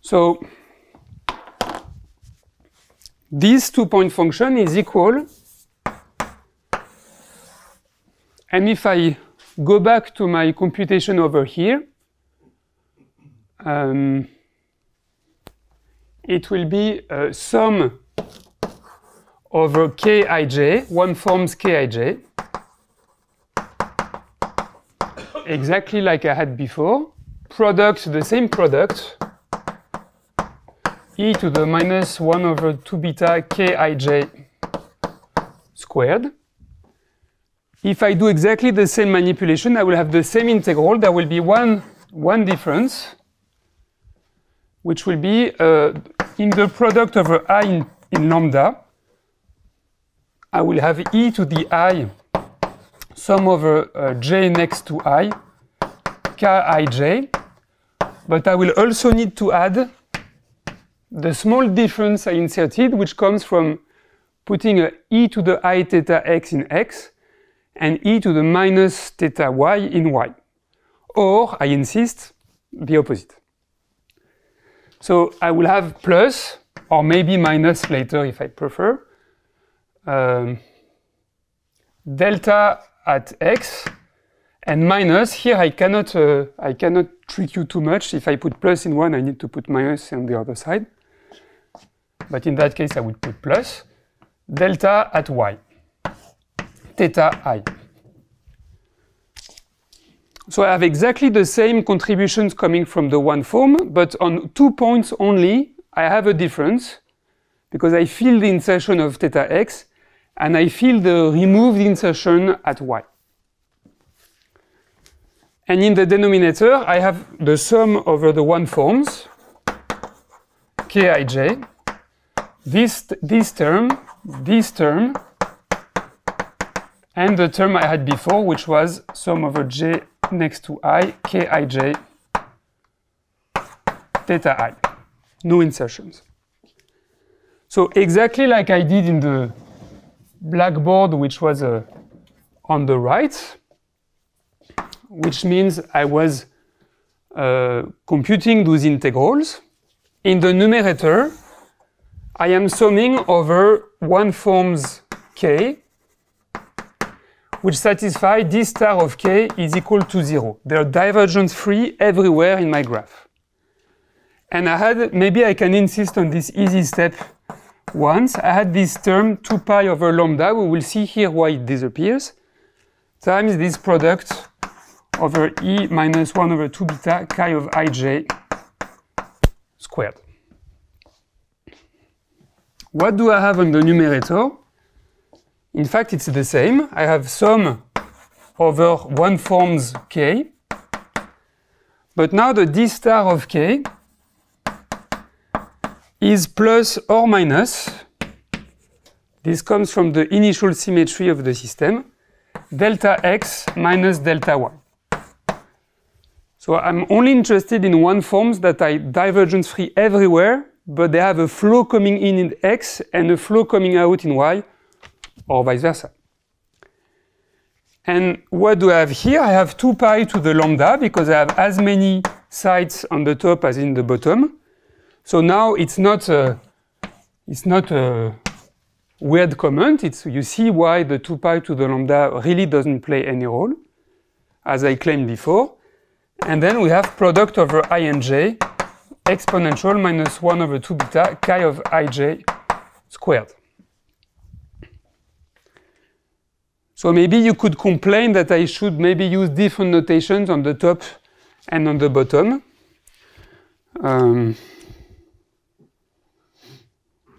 So this two-point function is equal, and if I go back to my computation over here, it will be sum over kij, one forms kij, exactly like I had before, product, the same product, e to the minus 1 over 2 beta kij squared. If I do exactly the same manipulation, I will have the same integral. There will be one difference, which will be in the product over I in lambda, I will have e to the I sum over j next to I, kij, but I will also need to add the small difference I inserted, which comes from putting a e to the I theta x in x and e to the minus theta y in y. Or, I insist, the opposite. So I will have plus, or maybe minus later if I prefer, delta at x, and minus, here I cannot trick you too much. If I put plus in one, I need to put minus on the other side. But in that case, I would put plus delta at y, theta I. So I have exactly the same contributions coming from the one form, but on 2 points only, I have a difference because I feel the insertion of theta x and I feel the removed insertion at y. And in the denominator, I have the sum over the one forms, kij, this term, and the term I had before, which was sum over j next to I, kij, theta I. No insertions. So exactly like I did in the blackboard, which was on the right, which means I was computing those integrals. In the numerator, I am summing over one forms k, which satisfy d star of k is equal to 0. They're divergence free everywhere in my graph. And I had, maybe I can insist on this easy step once. I had this term 2 pi over lambda, we will see here why it disappears, times this product over e minus 1 over 2 beta chi of ij squared. what do I have on the numerator? In fact, it's the same. I have sum over 1 forms k. But now the d star of k is plus or minus, this comes from the initial symmetry of the system, delta x minus delta y. So I'm only interested in 1 forms that are divergence free everywhere, but they have a flow coming in x and a flow coming out in y, or vice versa. And what do I have here? I have 2 pi to the lambda because I have as many sides on the top as in the bottom. So now it's not a weird comment. You see why the 2 pi to the lambda really doesn't play any role, as I claimed before. And then we have product over I and j exponential minus 1 over 2 beta chi of ij squared. So maybe you could complain that I should maybe use different notations on the top and on the bottom.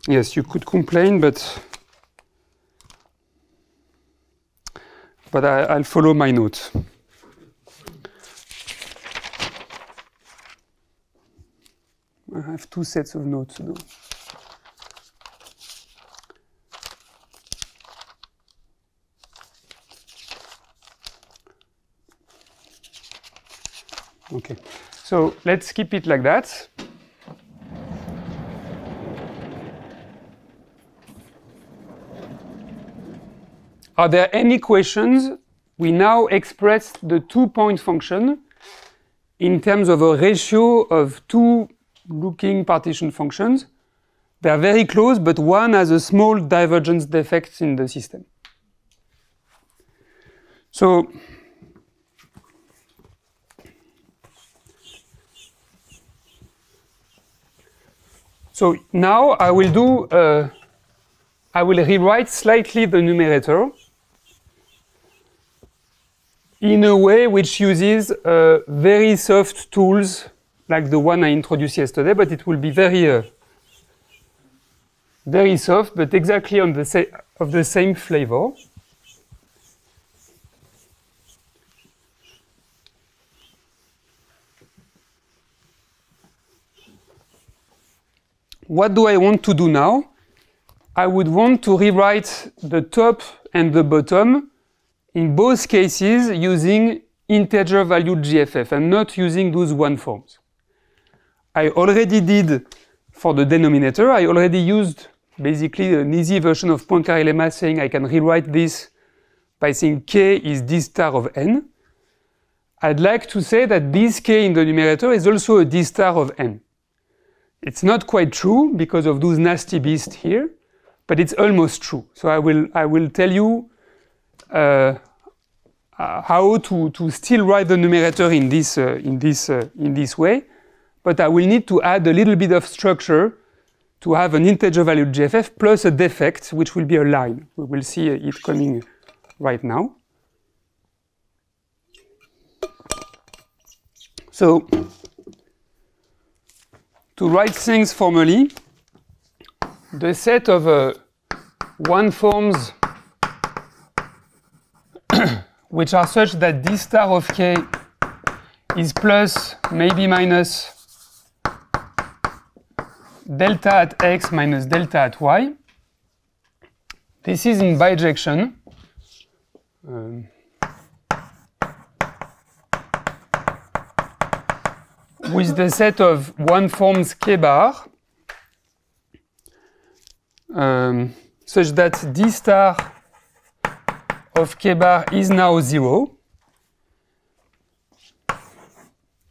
Yes, you could complain, but I'll follow my notes. I have 2 sets of notes though. Okay, so let's keep it like that. Are there any questions? We now express the 2-point function in terms of a ratio of 2 looking partition functions. They are very close, but one has a small divergence defect in the system. So now I will rewrite slightly the numerator in a way which uses very soft tools like the one I introduced yesterday, but it will be very soft, but exactly of the same flavor. What do I want to do now? I would want to rewrite the top and the bottom in both cases using integer valued GFF and not using those 1 forms. I already did for the denominator. I already used basically an easy version of Poincaré lemma saying I can rewrite this by saying k is d star of n. I'd like to say that this k in the numerator is also a d star of n. It's not quite true because of those nasty beasts here, but it's almost true. So I will tell you how to still write the numerator in this way, but I will need to add a little bit of structure to have an integer valued GFF plus a defect, which will be a line. We will see it coming right now. So to write things formally, the set of 1 forms which are such that d star of k is plus, maybe minus, delta at x minus delta at y. This is in bijection. With the set of 1 forms k bar, such that d star of k bar is now 0.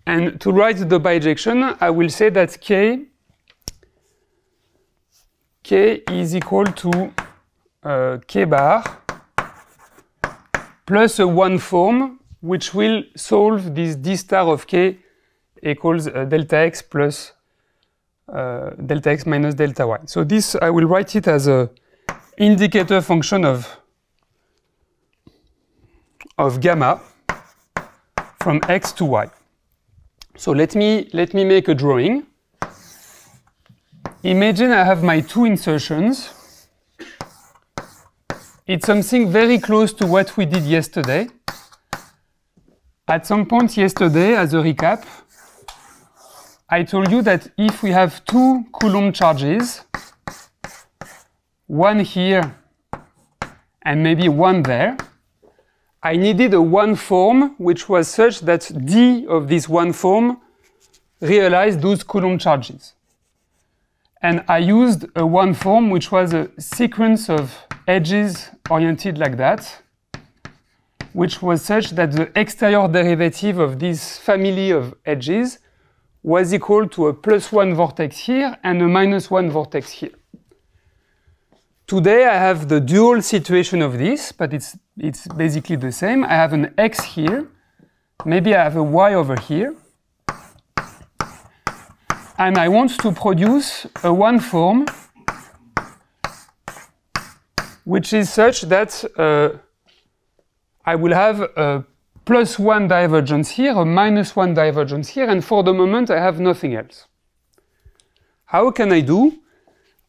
And to write the bijection, I will say that k is equal to k bar plus a 1 form, which will solve this d star of k equals delta x plus delta x minus delta y. So this, I will write it as a indicator function of gamma from x to y. So let me make a drawing. imagine I have my two insertions. It's something very close to what we did yesterday. At some point yesterday, as a recap, I told you that if we have two Coulomb charges, one here and maybe one there, I needed a one form which was such that D of this one form realized those Coulomb charges. And I used a one form which was a sequence of edges oriented like that, which was such that the exterior derivative of this family of edges was equal to a +1 vortex here and a -1 vortex here. Today I have the dual situation of this, but it's basically the same. I have an x here, maybe I have a y over here, and I want to produce a one form which is such that I will have a +1 divergence here, a -1 divergence here, and for the moment I have nothing else. How can I do?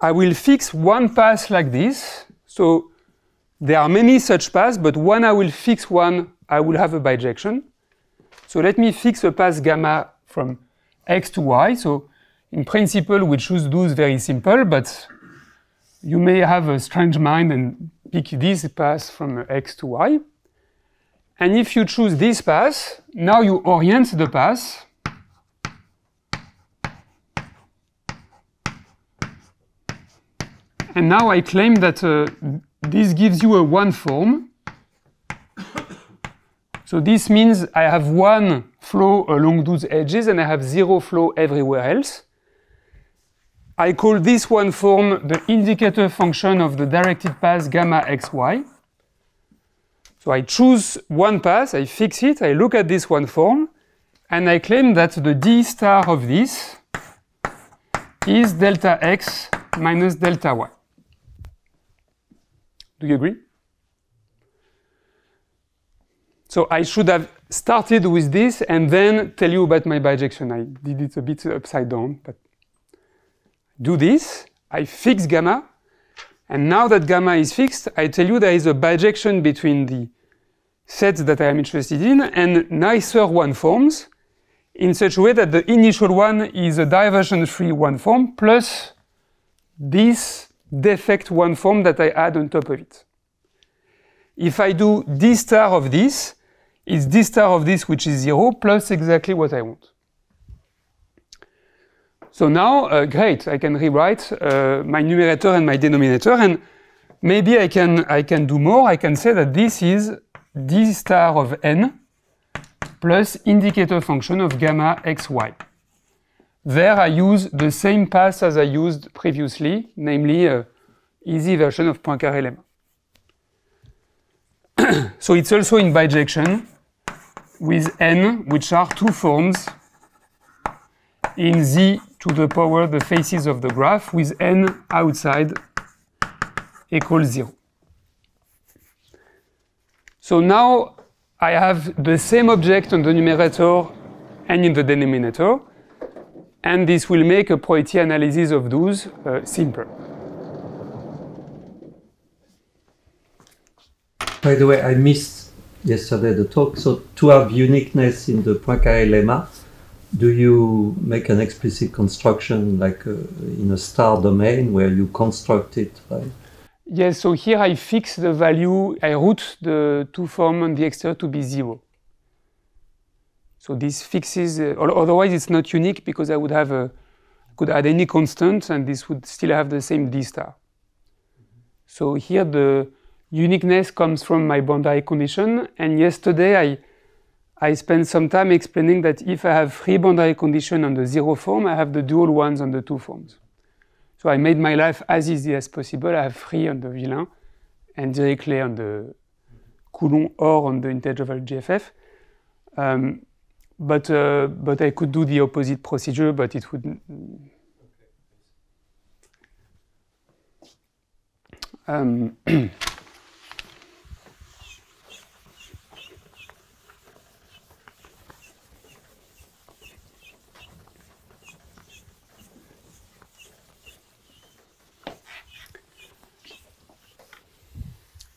I will fix one path like this. So there are many such paths, but when I will fix one, I will have a bijection. So let me fix a path gamma from x to y. So in principle, we choose those very simple, but you may have a strange mind and pick this path from x to y. And if you choose this path, now you orient the path. And now I claim that this gives you a one form. So this means I have one flow along those edges and I have zero flow everywhere else. I call this one form the indicator function of the directed path gamma xy. So I choose one path, I fix it, I look at this one form, and I claim that the d star of this is delta x minus delta y. Do you agree? So I should have started with this and then tell you about my bijection. I did it a bit upside down, but do this, I fix gamma, and now that gamma is fixed, I tell you there is a bijection between the sets that I am interested in and nicer one forms in such a way that the initial one is a divergence-free one form plus this defect one form that I add on top of it. If I do d star of this, it's d star of this which is 0 plus exactly what I want. So now, great, I can rewrite my numerator and my denominator, and maybe I can do more. I can say that this is d star of n plus indicator function of gamma xy. There I use the same path as I used previously, namely easy version of Poincaré lemma. So it's also in bijection with n, which are two forms in z to the power the faces of the graph with n outside equals 0. So now I have the same object on the numerator and in the denominator, and this will make a probability analysis of those simpler.
By the way, I missed yesterday the talk. So to have uniqueness in the Poincaré lemma, do you make an explicit construction like in a star domain where you construct it, right?
Yes, so here I fix the value, I root the two forms on the exterior to be 0. So this fixes, otherwise it's not unique because I would have could add any constant and this would still have the same d star. So here the uniqueness comes from my boundary condition, and yesterday I spent some time explaining that if I have free boundary condition on the 0 form, I have the dual ones on the 2 forms. So I made my life as easy as possible. I have free on the villain and directly on the Coulomb or on the integral GFF. But I could do the opposite procedure, but it would.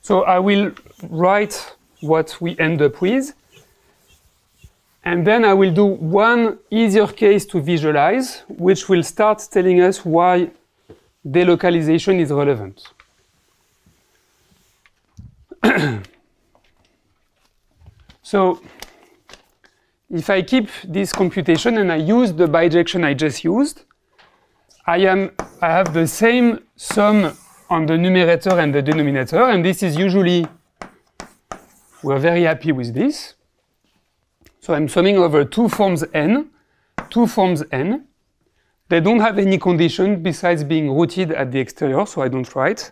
So I will write what we end up with. And then I will do one easier case to visualize, which will start telling us why delocalization is relevant. So if I keep this computation and I use the bijection I just used, I have the same sum on the numerator and the denominator, and this is usually, we're very happy with this. So I'm summing over two forms n. They don't have any condition besides being rooted at the exterior, so I don't write.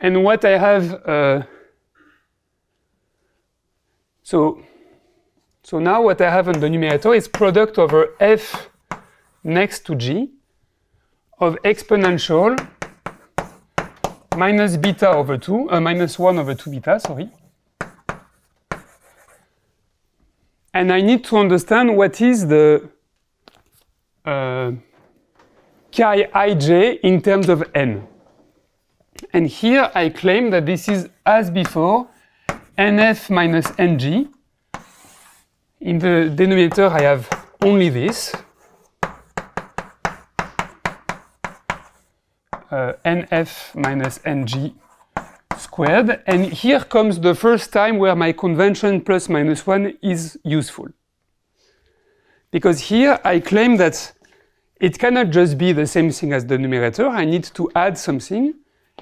And what I have, so now what I have on the numerator is product over f next to g of exponential minus beta over 2, minus 1 over 2 beta, sorry. And I need to understand what is the chi ij in terms of n. And here I claim that this is, as before, nf minus ng. In the denominator I have only this. Nf minus ng squared, and here comes the first time where my convention plus minus 1 is useful. Because here I claim that it cannot just be the same thing as the numerator, I need to add something,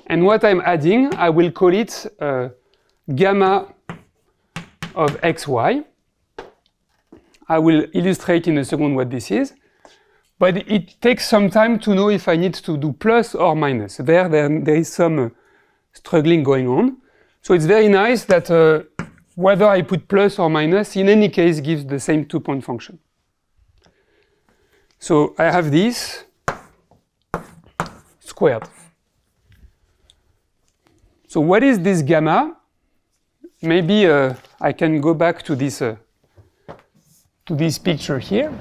and what I'm adding, I will call it gamma of xy. I will illustrate in a second what this is. But it takes some time to know if I need to do plus or minus. There is some struggling going on. So it's very nice that whether I put plus or minus, in any case, gives the same two-point function. So I have this squared. So what is this gamma? Maybe I can go back to this picture here.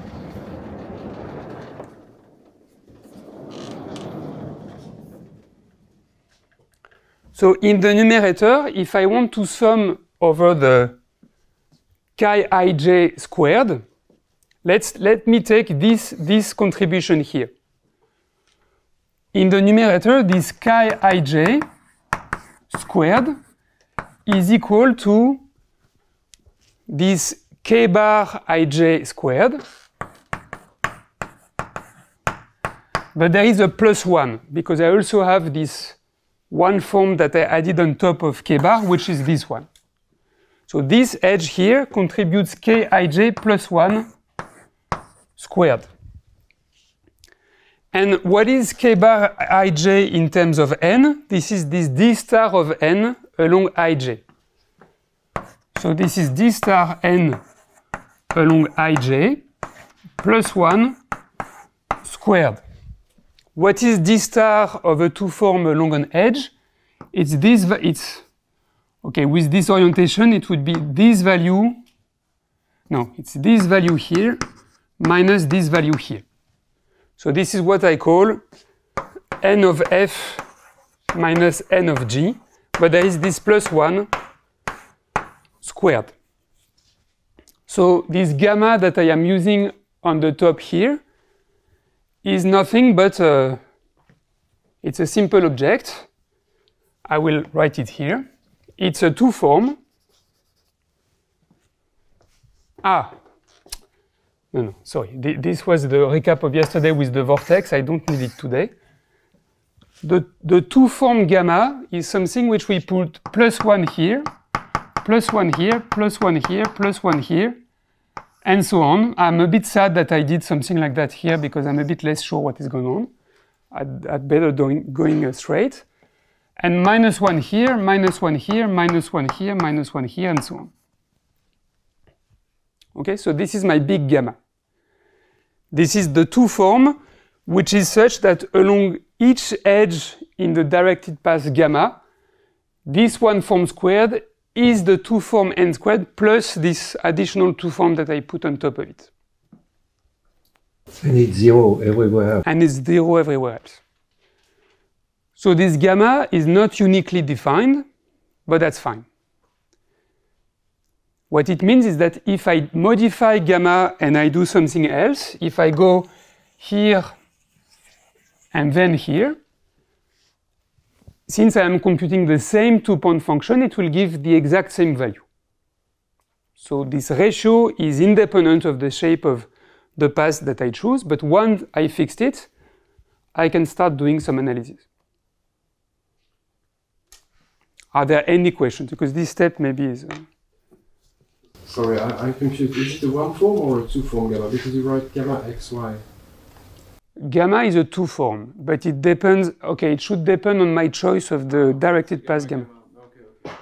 So in the numerator, if I want to sum over the chi ij squared, let me take this contribution here. In the numerator, this chi ij squared is equal to this k bar ij squared, but there is a plus 1 because I also have this one form that I added on top of k bar, which is this one. So this edge here contributes kij plus 1 squared. And what is k bar ij in terms of n? This is this d star of n along ij. So this is d star n along ij plus 1 squared. What is d star of a two form along an edge? It's this, okay, with this orientation, it would be this value, no, it's this value here minus this value here. So this is what I call n of f minus n of g, but there is this plus 1 squared. So this gamma that I am using on the top here is nothing but it's a simple object. I will write it here. It's a two form. No, sorry. This was the recap of yesterday with the vortex. I don't need it today. The two form gamma is something which we put plus 1 here, plus 1 here, plus 1 here, plus 1 here, and so on. I'm a bit sad that I did something like that here because I'm a bit less sure what is going on. I'd better going straight. And minus 1 here, minus 1 here, minus 1 here, minus 1 here, and so on. Okay, so this is my big gamma. This is the two form, which is such that along each edge in the directed path gamma, this one form squared is the two form n squared plus this additional two form that I put on top of it.
And it's 0 everywhere.
And it's 0 everywhere else. So this gamma is not uniquely defined. but that's fine. What it means is that if I modify gamma and I do something else, if I go here and then here, since I am computing the same two-point function, it will give the exact same value. So this ratio is independent of the shape of the path that I choose, but once I fixed it, I can start doing some analysis. Are there any questions? Because this step maybe is...
Sorry, I'm confused. Is it a one form or a two form gamma? Because you write gamma xy.
Gamma is a two form, but it depends, okay, it should depend on my choice of the directed path gamma.
Okay.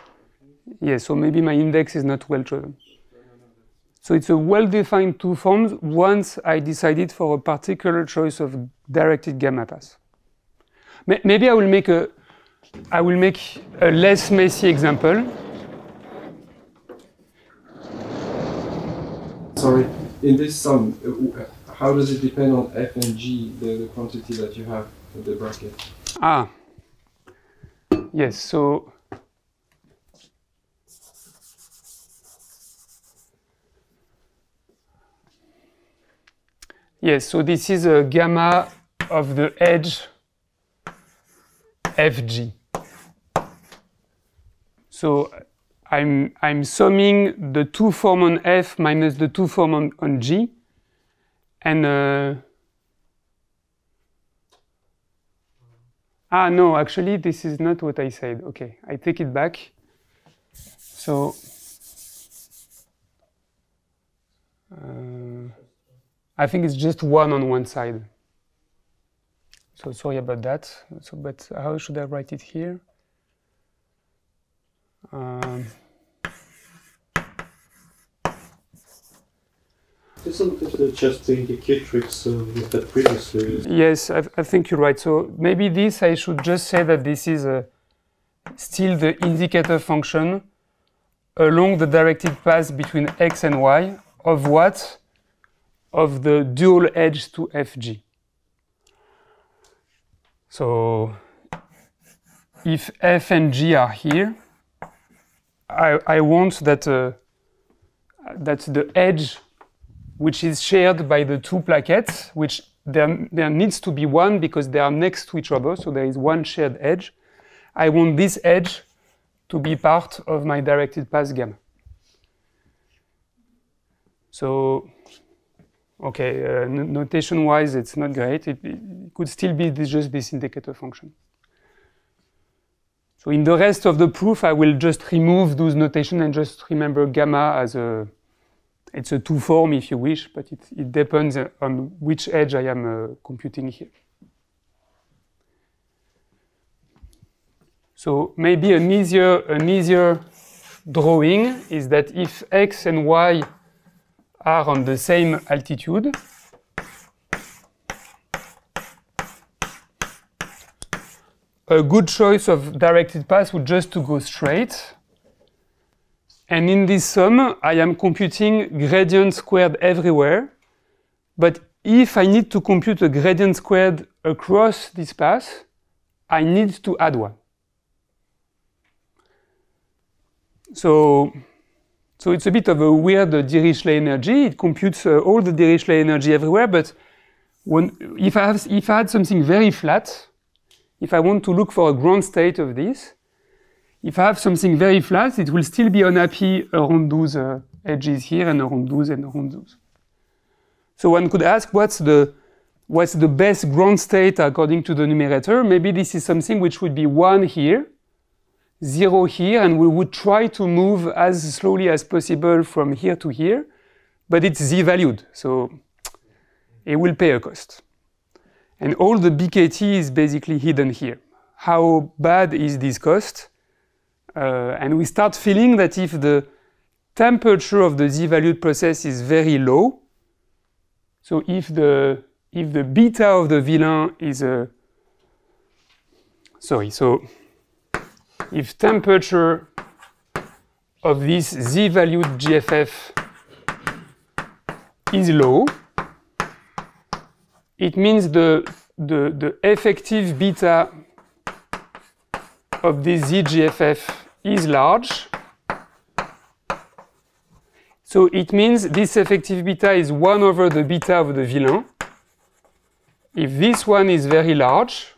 Yeah, so maybe my index is not well chosen. So it's a well-defined two forms once I decided for a particular choice of directed gamma path. Maybe I will make a less messy example.
Sorry, in this sum, how does it depend on f and g, the quantity that you have in the bracket?
Ah, yes, so yes, so this is a gamma of the edge fg. So I'm summing the two form on f minus the two form on g, and no, actually this is not what I said. Okay, I take it back. So I think it's just one on one side. So sorry about that. So, but how should I write it here?
Isn't it just the indicatrix we had previously?
Yes, I think you're right. So maybe this, I should just say that this is still the indicator function along the directed path between x and y of what? Of the dual edge to fg. So if f and g are here, I want that that's the edge which is shared by the two plaquettes, which there needs to be one because they are next to each other, so there is one shared edge. I want this edge to be part of my directed path gamma. So, okay, notation-wise, it's not great. It could still be just this indicator function. So in the rest of the proof, I will just remove those notation and just remember gamma as it's a two form if you wish, but it depends on which edge I am computing here. So maybe an easier drawing is that if x and y are on the same altitude, a good choice of directed path would just to go straight. And in this sum, I am computing gradient squared everywhere. But if I need to compute a gradient squared across this path, I need to add one. So it's a bit of a weird Dirichlet energy. It computes all the Dirichlet energy everywhere. But if I had something very flat, if I want to look for a ground state of this, if I have something very flat, it will still be unhappy around those edges here and around those and around those. So one could ask, what's the best ground state according to the numerator? Maybe this is something which would be 1 here, 0 here, and we would try to move as slowly as possible from here to here, but it's z-valued, so it will pay a cost. And all the BKT is basically hidden here. How bad is this cost? And we start feeling that if the temperature of the z-valued process is very low, so if the beta of the villain is if temperature of this z-valued GFF is low, it means the effective beta of this ZGFF is large, so it means this effective beta is 1 over the beta of the villain. If this one is very large,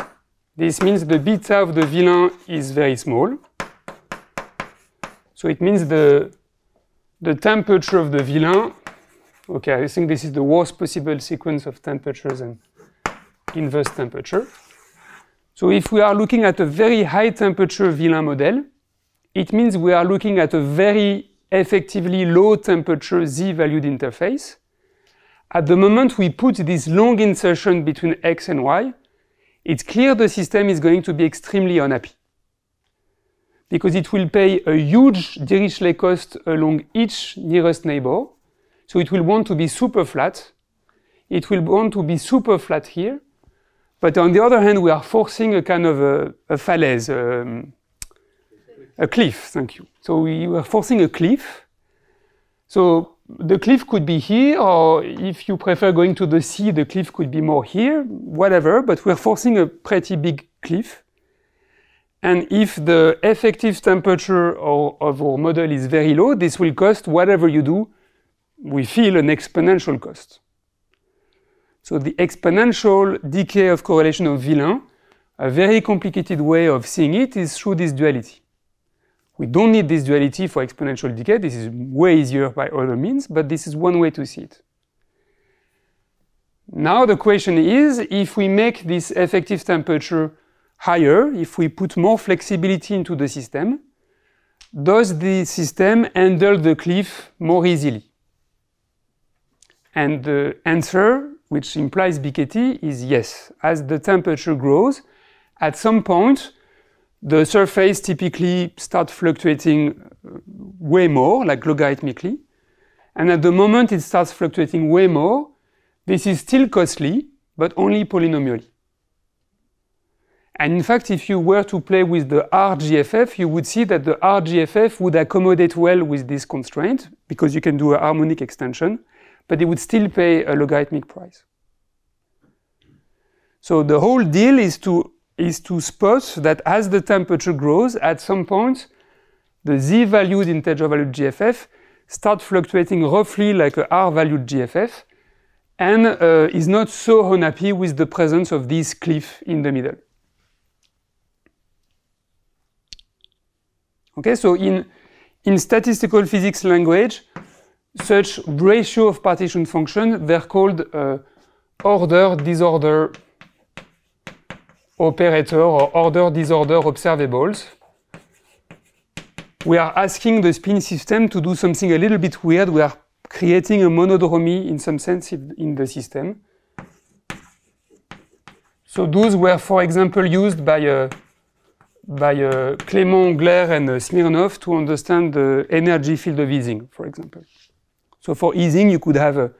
this means the beta of the villain is very small. So it means the temperature of the villain, okay, I think this is the worst possible sequence of temperatures and inverse temperature. So if we are looking at a very high temperature villain model, it means we are looking at a very effectively low temperature z-valued interface. At the moment we put this long insertion between x and y, it's clear the system is going to be extremely unhappy, because it will pay a huge Dirichlet cost along each nearest neighbor. So it will want to be super flat. It will want to be super flat here. But on the other hand, we are forcing a kind of a falaise, a cliff, thank you. So we are forcing a cliff. So the cliff could be here, or if you prefer going to the sea, the cliff could be more here, whatever, but we're forcing a pretty big cliff. And if the effective temperature of our model is very low, this will cost, whatever you do, we feel an exponential cost. So the exponential decay of correlation of villain, a very complicated way of seeing it is through this duality. We don't need this duality for exponential decay. This is way easier by other means, but this is one way to see it. Now the question is, if we make this effective temperature higher, if we put more flexibility into the system, does the system handle the cliff more easily? And the answer, which implies BKT, is yes. As the temperature grows, at some point, the surface typically starts fluctuating way more, like logarithmically. And at the moment it starts fluctuating way more, this is still costly, but only polynomially. And in fact, if you were to play with the RGFF, you would see that the RGFF would accommodate well with this constraint, because you can do a harmonic extension, but it would still pay a logarithmic price. So the whole deal is to spot that as the temperature grows, at some point, the z-valued integer-valued GFF start fluctuating roughly like a r-valued GFF, and is not so unhappy with the presence of this cliff in the middle. Okay, so in statistical physics language, such ratio of partition function, they're called order-disorder operator or order-disorder observables. We are asking the spin system to do something a little bit weird. We are creating a monodromy in some sense in the system. So those were, for example, used by Clément, Glère, and Smirnov to understand the energy field of Ising, for example. So for Ising, you could have a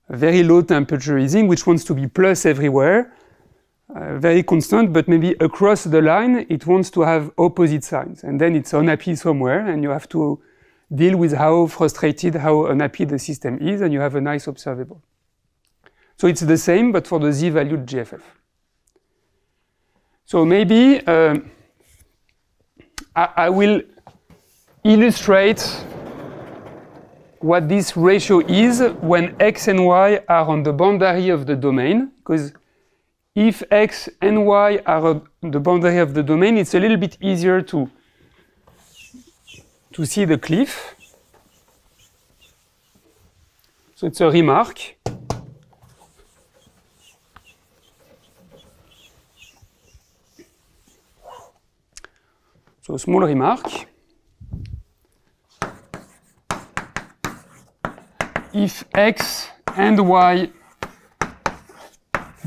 very low temperature Ising, which wants to be plus everywhere, very constant, but maybe across the line, it wants to have opposite signs. And then it's unhappy somewhere, and you have to deal with how frustrated, how unhappy the system is, and you have a nice observable. So it's the same, but for the z-valued GFF. So maybe I will illustrate what this ratio is when x and y are on the boundary of the domain, because if x and y are on the boundary of the domain, it's a little bit easier to see the cliff. So it's a remark. So small remark. If x and y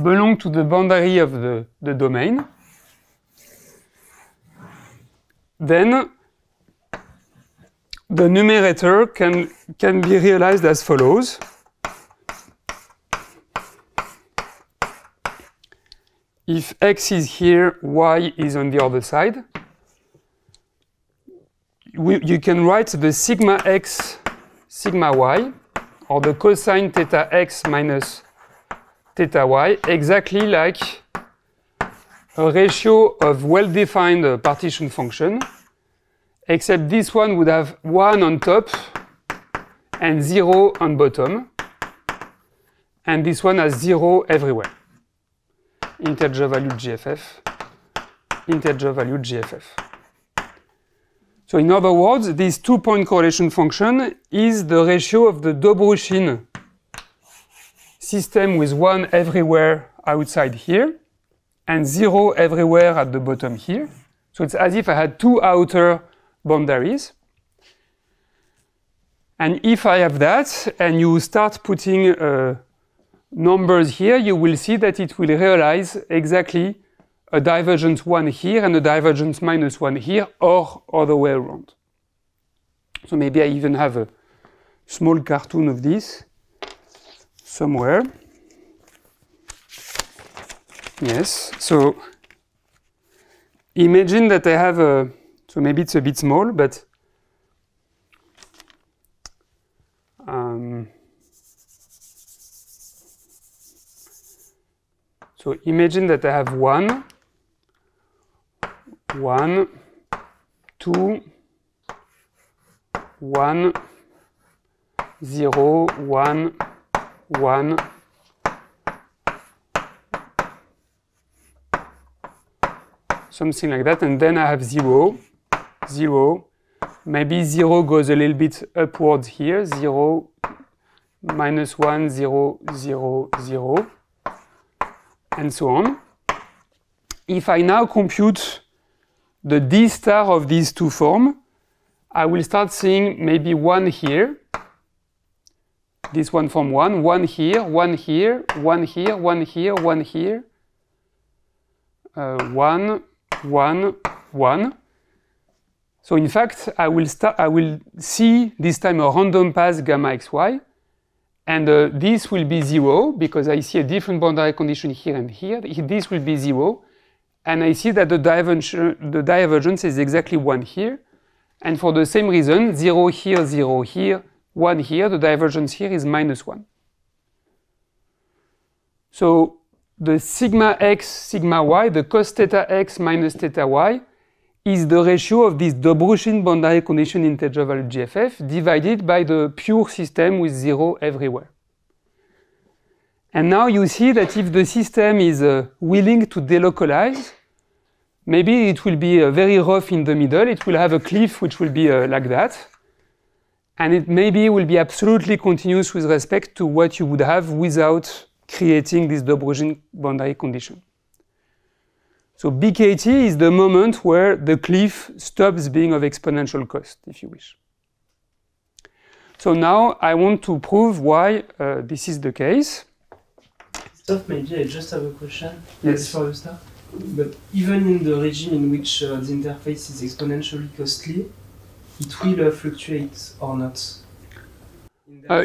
belong to the boundary of the domain, then the numerator can be realized as follows. If x is here, y is on the other side. You can write the sigma x, sigma y, or the cosine theta x minus theta y, exactly like a ratio of well-defined partition function except this one would have 1 on top and 0 on bottom, and this one has 0 everywhere. Integer valued GFF, integer valued GFF. So in other words, this 2-point correlation function is the ratio of the Dobrushin system with 1 everywhere outside here and 0 everywhere at the bottom here. So it's as if I had 2 outer boundaries. And if I have that and you start putting numbers here, you will see that it will realize exactly a divergence 1 here and a divergence -1 here, or other way around. So maybe I even have a small cartoon of this somewhere. Yes, so imagine that I have a, so maybe it's a bit small, but so imagine that I have 1, 2, 1, 0, 1, 1, something like that, and then I have 0, 0, maybe 0 goes a little bit upwards here, 0, -1, 0, 0, 0, and so on. If I now compute the D star of these two forms, I will start seeing maybe 1 here, this one form 1, 1 here, 1 here, 1 here, 1 here, 1 here, 1, 1, 1. So in fact, I will see this time a random path gamma xy, and this will be 0 because I see a different boundary condition here and here. This will be 0, and I see that the divergence is exactly 1 here. And for the same reason, 0 here, 0 here, 1 here, the divergence here is -1. So the sigma x, sigma y, the cos theta x minus theta y, is the ratio of this Dobrushin boundary condition integer value GFF divided by the pure system with 0 everywhere. And now you see that if the system is willing to delocalize, maybe it will be very rough in the middle. It will have a cliff which will be like that. And it maybe will be absolutely continuous with respect to what you would have without creating this Dobrushin boundary condition. So BKT is the moment where the cliff stops being of exponential cost, if you wish. So now I want to prove why this is the case.
Christophe, maybe I just have a question.
Yes.
For the start. But even in the regime in which the interface is exponentially costly, it will fluctuate or not?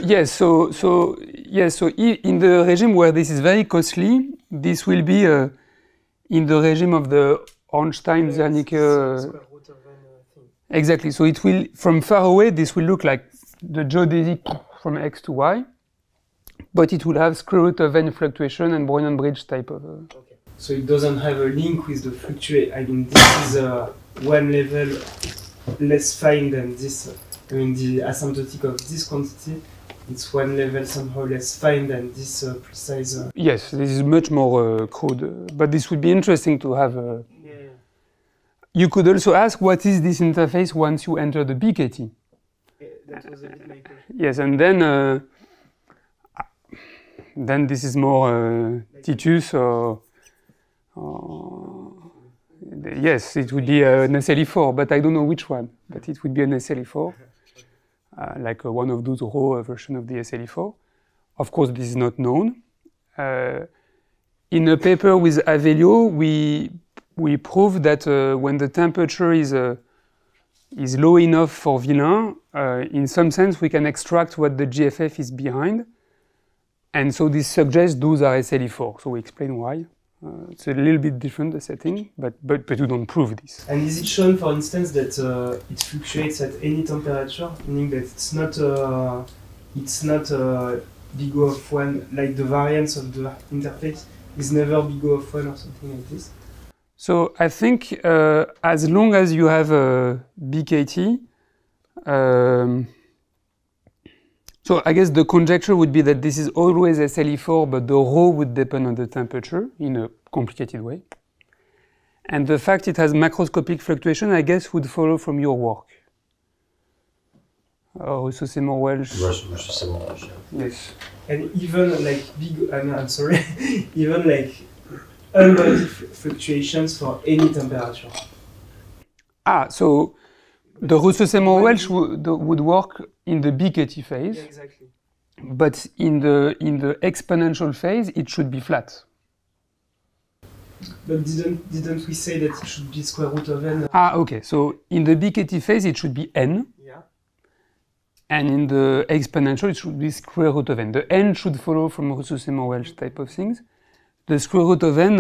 Yes. So in the regime where this is very costly, this will be in the regime of the Ornstein-Zernike. Exactly. So it will, from far away, this will look like the geodesic from X to Y, but it will have square root of n fluctuation and Brownian bridge type of.
Okay. So it doesn't have a link with the fluctuate. I mean, this is one level less fine than this. I mean, the asymptotic of this quantity, it's one level somehow less fine than this precise.
Yes, this is much more crude, but this would be interesting to have.
Yeah.
You could also ask, what is this interface once you enter the BKT?
Yeah, that was a bit my question.
Yes, and then this is more Titus or yes, it would be an SLE4, but I don't know which one. But it would be an SLE4, like one of those raw version of the SLE4. Of course, this is not known. In a paper with Avelio, we proved that when the temperature is low enough for Villain, in some sense we can extract what the GFF is behind. And so this suggests those are SLE4. So we explain why. It's a little bit different, the setting, but we don't prove this.
And is it shown, for instance, that it fluctuates at any temperature, meaning that it's not big O of 1, like the variance of the interface is never big O of 1 or something like this?
So I think as long as you have a BKT, so I guess the conjecture would be that this is always SLE4, but the rho would depend on the temperature in a complicated way. And the fact it has macroscopic fluctuation, I guess, would follow from your work. Russo-Seymour-Welch.
Russo-Seymour-Welch, yeah.
Yes.
And even like big, I'm sorry, even like unbody fluctuations for any temperature.
Ah, so the Russo-Seymour-Welch would work in the BKT phase.
Yeah, exactly.
But in the exponential phase, it should be flat.
But didn't we say that it should be square root of n?
Ah, okay. So in the BKT phase, it should be n.
Yeah.
And in the exponential, it should be square root of n. The n should follow from Russo-Seymour-Welch type of things. The square root of n,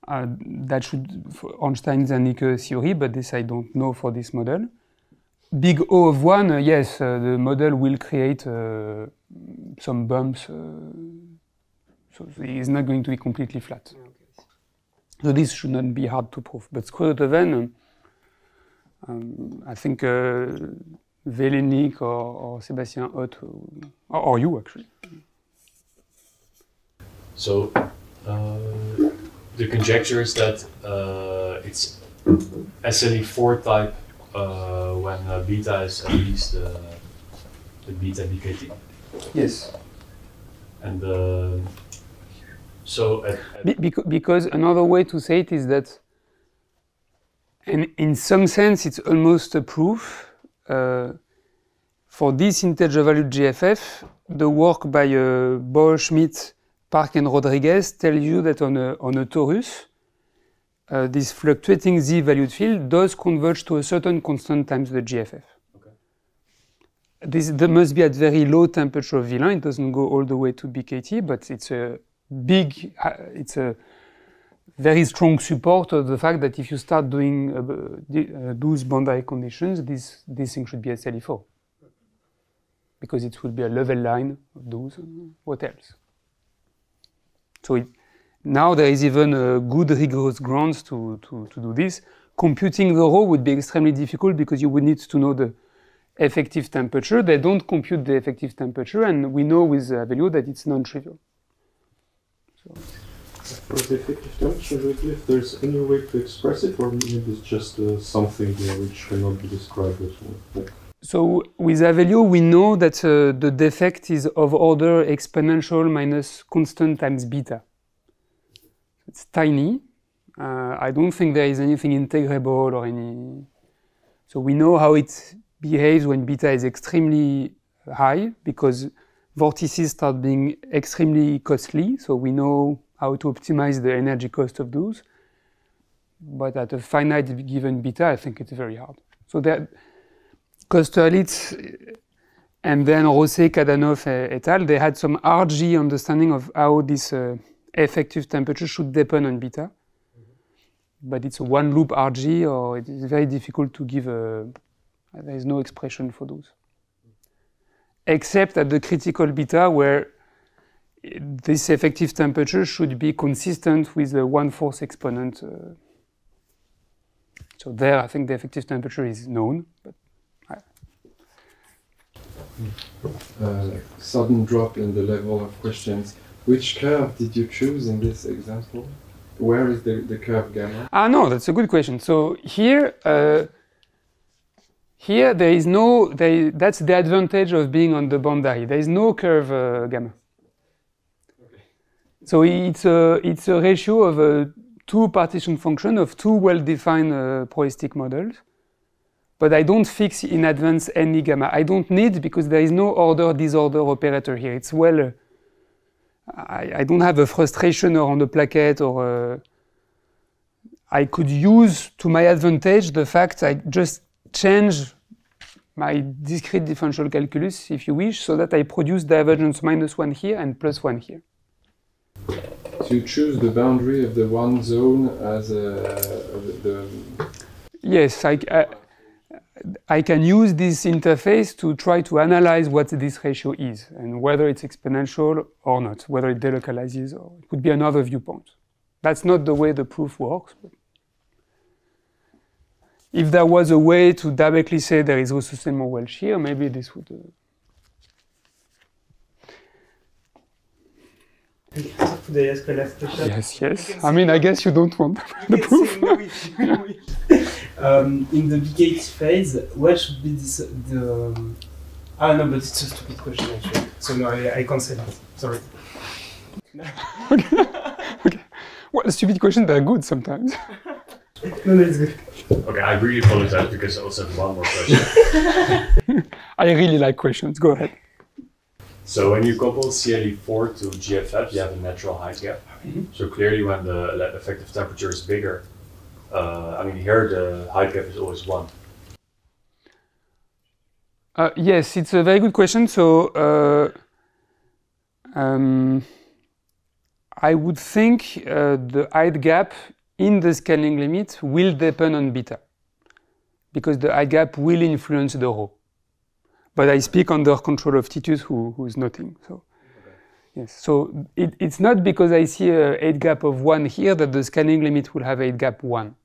that should, for Einstein-Zernike theory, but this I don't know for this model. Big O of 1, yes, the model will create some bumps. So it's not going to be completely flat.
Okay.
So this should not be hard to prove. But square root of n, I think Velenik or Sébastien Hott, or you actually.
So the conjecture is that it's SLE4 type when beta is at least the beta BKT.
Yes.
And so
because another way to say it is that, and in some sense it's almost a proof, for this integer valued GFF, the work by Bohr, Schmidt, Park and Rodriguez tells you that on a torus, this fluctuating z-valued field does converge to a certain constant times the GFF.
Okay.
There must be at very low temperature of V1. It doesn't go all the way to BKT, but it's a big, it's a very strong support of the fact that if you start doing those boundary conditions, this thing should be SLE4. Because it would be a level line of those. What else? So now there is even good rigorous grounds to do this. Computing the rho would be extremely difficult because you would need to know the effective temperature. They don't compute the effective temperature, and we know with value that it's non-trivial. So.
For the effective temperature, if there's any way to express it, or maybe it's just something which cannot be described as well.
So with a value, we know that the defect is of order exponential minus constant times beta. It's tiny. I don't think there is anything integrable or any. So we know how it behaves when beta is extremely high because vortices start being extremely costly. So we know how to optimize the energy cost of those. But at a finite given beta, I think it's very hard. So that Kosterlitz and then Rosset, Kadanoff et al., they had some RG understanding of how this effective temperature should depend on beta. But it's a one loop RG, or it is very difficult to give there is no expression for those. Except at the critical beta where this effective temperature should be consistent with the 1/4 exponent. So there I think the effective temperature is known. But
sudden drop in the level of questions. Which curve did you choose in this example? Where is the curve gamma?
Ah no, that's a good question. So here, here there is no. That's the advantage of being on the boundary. There is no curve gamma.
okay.
So it's a ratio of two partition function of two well-defined probabilistic models. But I don't fix in advance any gamma. I don't need because there is no order-disorder operator here. It's well. I don't have a frustration or on the plaquette or I could use to my advantage the fact I just change my discrete differential calculus, if you wish, so that I produce divergence -1 here and +1 here.
So you choose the boundary of the one zone as the...
Yes, I can use this interface to try to analyze what this ratio is and whether it's exponential or not, whether it delocalizes or it could be another viewpoint. That's not the way the proof works. But if there was a way to directly say there is also Seymour Welch here, maybe this would...
Could I ask a last question?
Yes, yes. I mean, I guess you don't want the proof.
In the BKT phase, what should be this, Ah no, but it's a stupid question actually. So no, I cancel it. Sorry.
Okay. Okay. Well, stupid questions, they're good sometimes.
No, it's good.
Okay, I really apologize because I also have one more question.
I really like questions. Go ahead.
So when you couple CLE4 to GFF, you have a natural height gap. So clearly when the effective temperature is bigger, I mean here the height gap is always 1.
Yes, it's a very good question. So I would think the height gap in the scaling limit will depend on beta, because the height gap will influence the rho. But I speak under control of Titus, who is noting. So, okay. Yes. So it's not because I see a height gap of 1 here that the scaling limit will have height gap 1. Okay.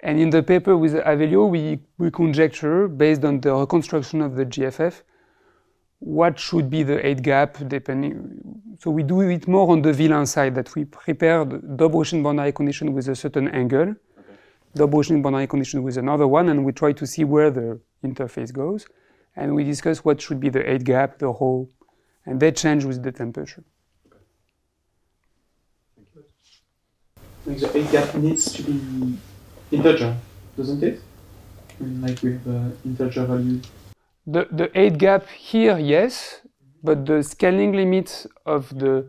And in the paper with Avelio, we conjecture, based on the reconstruction of the GFF, what should be the height gap depending. So we do it more on the villain side, that we prepare the double-Gaussian boundary condition with a certain angle, double-Gaussian boundary condition with another one, and we try to see where the interface goes. And we discuss what should be the height gap, the rho, and they change with the temperature.
Like the height gap needs to be integer, doesn't it? I mean, like with integer value.
The height gap here, yes, but the scaling limit of the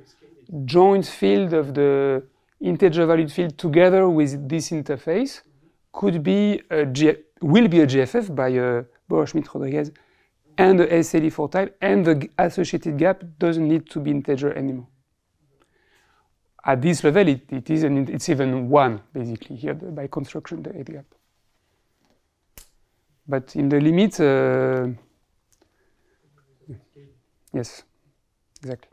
joint field of the integer valued field together with this interface could be will be a GFF by Bauer-Schmidt-Rodriguez and the SLE4 type, and the associated gap doesn't need to be integer anymore. At this level, it's even 1, basically, here by construction, the height gap. But in the limit, yes, exactly.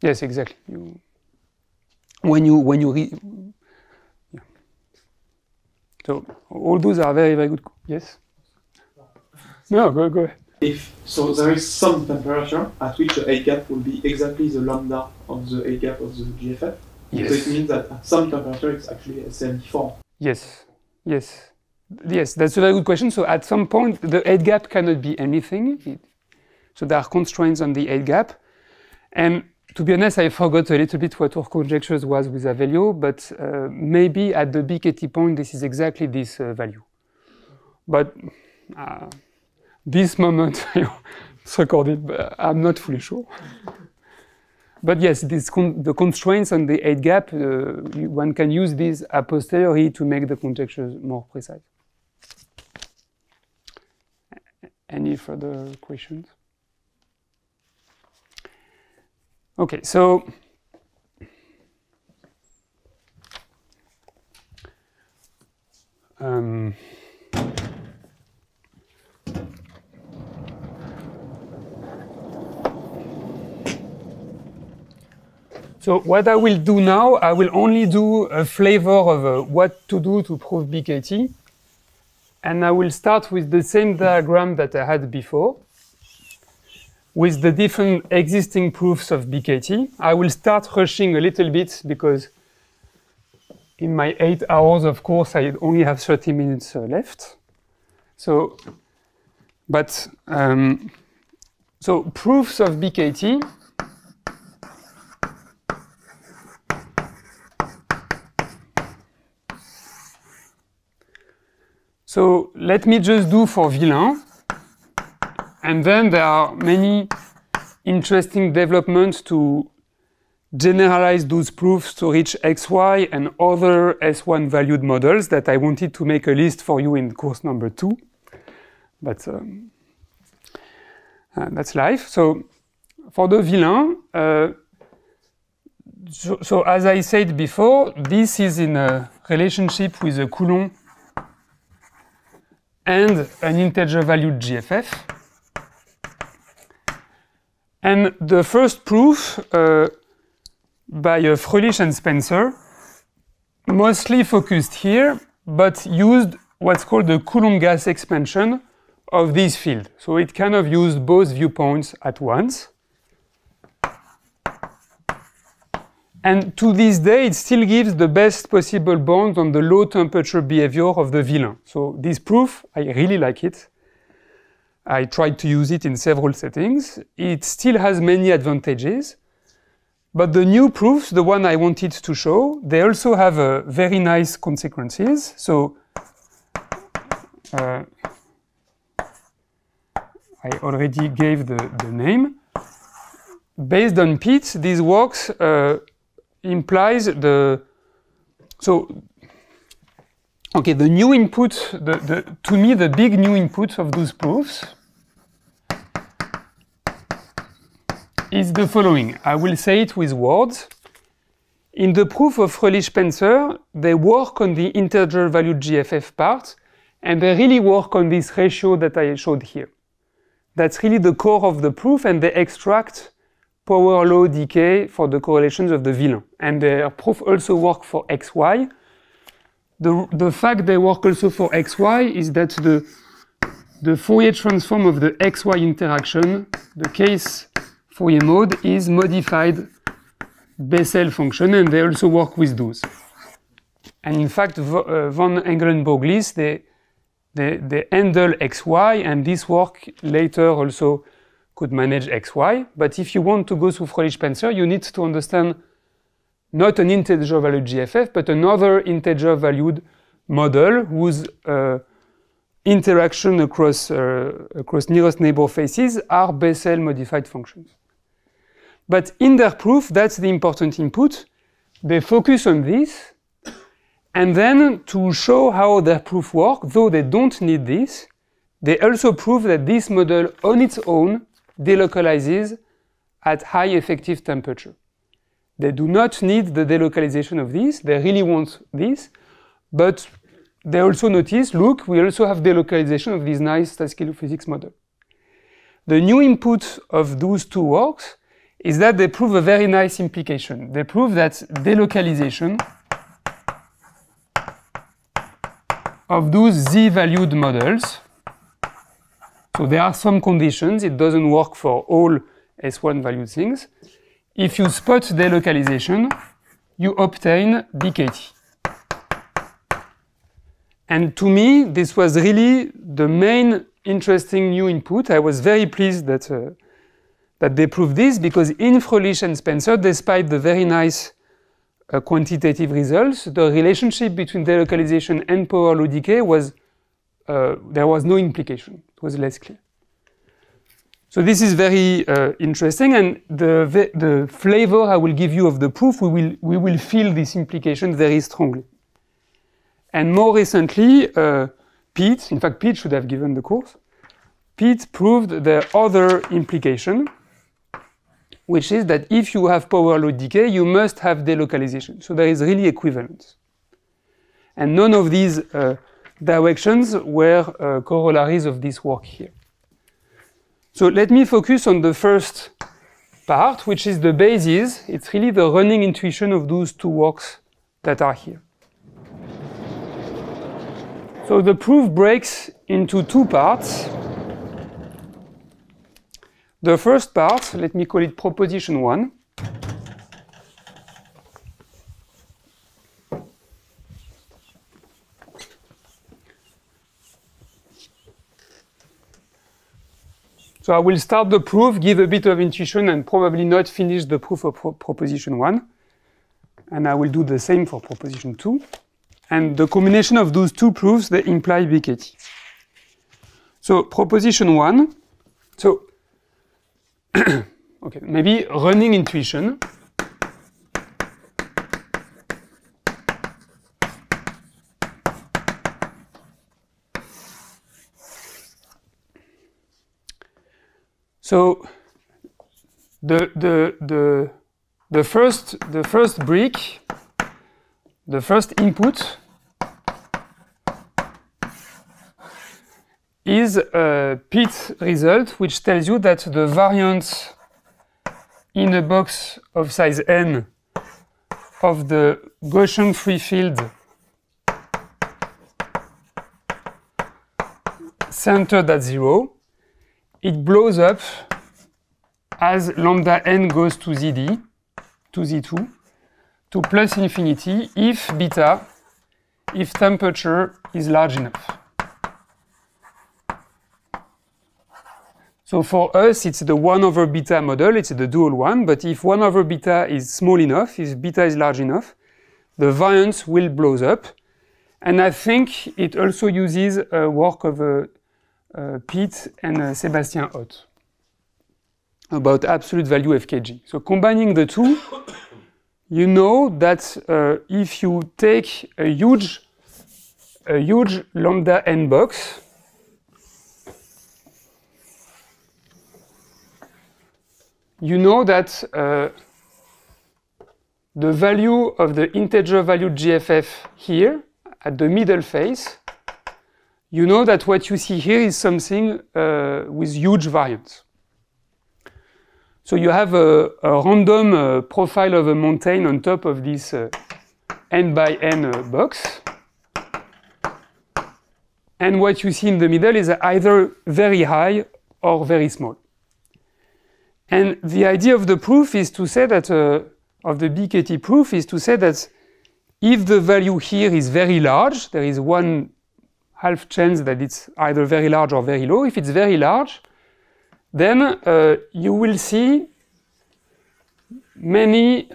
Yes, exactly. Yeah. So all those are very, very good. Yes? No, go ahead.
So there is some temperature at which the height gap will be exactly the lambda of the height gap of the GFF.
Yes.
So it means that at some temperature it's actually SLE4.
Yes, yes. Yes, that's a very good question. So at some point, the height gap cannot be anything. So there are constraints on the height gap. And to be honest, I forgot a little bit what our conjectures was with Avelio, but maybe at the BKT point, this is exactly this value. But this moment, it's recorded, but I'm not fully sure. But yes, the constraints on the height gap, one can use these a posteriori to make the conjectures more precise. Any further questions? Okay, so so what I will do now, I will only do a flavor of what to do to prove BKT. And I will start with the same diagram that I had before, with the different existing proofs of BKT. I will start rushing a little bit because in my 8 hours of course I only have 30 minutes left. So, so proofs of BKT. So let me just do for villain. And then there are many interesting developments to generalize those proofs to reach XY and other S1 valued models that I wanted to make a list for you in course number 2. But that's life. So for the villain, so as I said before, this is in a relationship with a Coulomb and an integer valued GFF. And the first proof by Fröhlich and Spencer, mostly focused here, but used what's called the Coulomb gas expansion of this field. So it kind of used both viewpoints at once. And to this day, it still gives the best possible bounds on the low temperature behavior of the villain. So this proof, I really like it. I tried to use it in several settings. It still has many advantages. But the new proofs, the one I wanted to show, they also have very nice consequences. So I already gave the name. Based on Pitt, these works implies the new input, to me the big new input of those proofs is the following. I will say it with words. In the proof of Fröhlich-Spencer, they work on the integer valued GFF part, and they really work on this ratio that I showed here. That's really the core of the proof, and they extract power law decay for the correlations of the villain. And their proof also work for XY. The fact they work also for XY is that the Fourier transform of the XY interaction, the case Fourier mode, is modified Bessel function, and they also work with those. And in fact, von Engel and Broglie, they handle XY, and this work later also could manage XY. But if you want to go through Fröhlich-Spencer, you need to understand not an integer valued GFF, but another integer valued model whose interaction across nearest neighbor faces are Bessel modified functions. But in their proof, that's the important input. They focus on this, and then to show how their proof works, though they don't need this, they also prove that this model on its own delocalizes at high effective temperature. They do not need the delocalization of this, they really want this, but they also notice, look, we also have delocalization of this nice statistical physics model. The new input of those two works is that they prove a very nice implication. They prove that delocalization of those z-valued models, so there are some conditions, it doesn't work for all S1 valued things. If you spot delocalization, you obtain BKT. And to me, this was really the main interesting new input. I was very pleased that they proved this, because in Fröhlich and Spencer, despite the very nice quantitative results, the relationship between delocalization and power law decay was, there was no implication. It was less clear. So this is very interesting, and the flavor I will give you of the proof, we will feel this implication very strongly. And more recently, Pitt, in fact Pitt should have given the course, Pitt proved the other implication, which is that if you have power law decay, you must have delocalization. So there is really equivalence. And none of these directions were corollaries of this work here. So let me focus on the first part, which is the basis. It's really the running intuition of those two works that are here. So the proof breaks into two parts. The first part, let me call it proposition 1. So I will start the proof, give a bit of intuition, and probably not finish the proof of proposition 1. And I will do the same for proposition 2. And the combination of those two proofs, they imply BKT. So proposition 1, so okay, maybe running intuition. So the first brick, the first input is a Pitt result, which tells you that the variance in a box of size n of the Gaussian free field centered at 0, it blows up as lambda n goes to ZD, to Z2, to plus infinity if beta, if temperature is large enough. So for us, it's the 1 over beta model, it's the dual one, but if 1 over beta is small enough, if beta is large enough, the variance will blow up. And I think it also uses work of Pete and Sébastien Hott about absolute value FKG. So combining the two, you know that if you take a huge lambda n box, you know that the value of the integer valued GFF here at the middle face, you know that what you see here is something with huge variance. So you have a random profile of a mountain on top of this n by n box. And what you see in the middle is either very high or very small. And the idea of the proof is to say that, of the BKT proof is to say that if the value here is very large, there is 1/2 chance that it's either very large or very low. If it's very large, then you will see many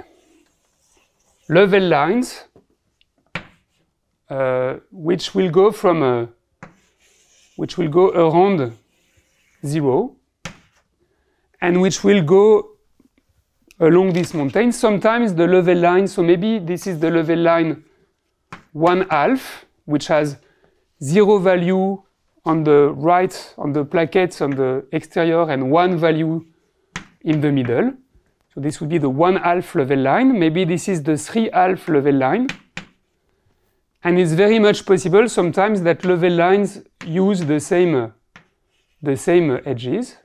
level lines which will go around 0. And which will go along this mountain. Sometimes the level line, so maybe this is the level line 1/2, which has 0 value on the right, on the plaquettes on the exterior, and 1 value in the middle. So this would be the 1/2 level line. Maybe this is the 3/2 level line. And it's very much possible sometimes that level lines use the same edges.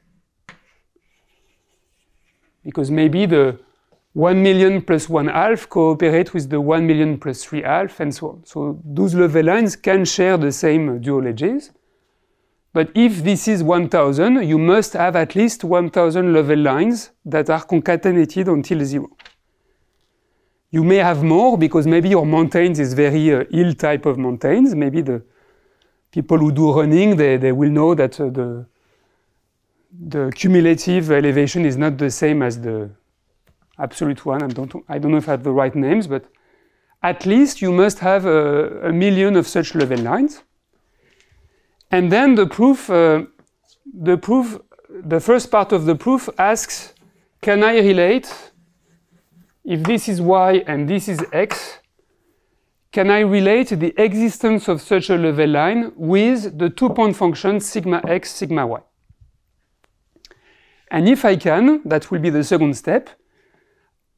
Because maybe the 1 million plus 1/2 cooperate with the 1 million plus 3/2 and so on. So those level lines can share the same dual edges. But if this is 1000, you must have at least 1000 level lines that are concatenated until 0. You may have more because maybe your mountains is very hill type of mountains. Maybe the people who do running, they will know that the cumulative elevation is not the same as the absolute one. I don't know if I have the right names, but at least you must have a million of such level lines. And then the first part of the proof asks, can I relate, if this is y and this is x, can I relate the existence of such a level line with the two-point function sigma x, sigma y? And if I can, that will be the second step,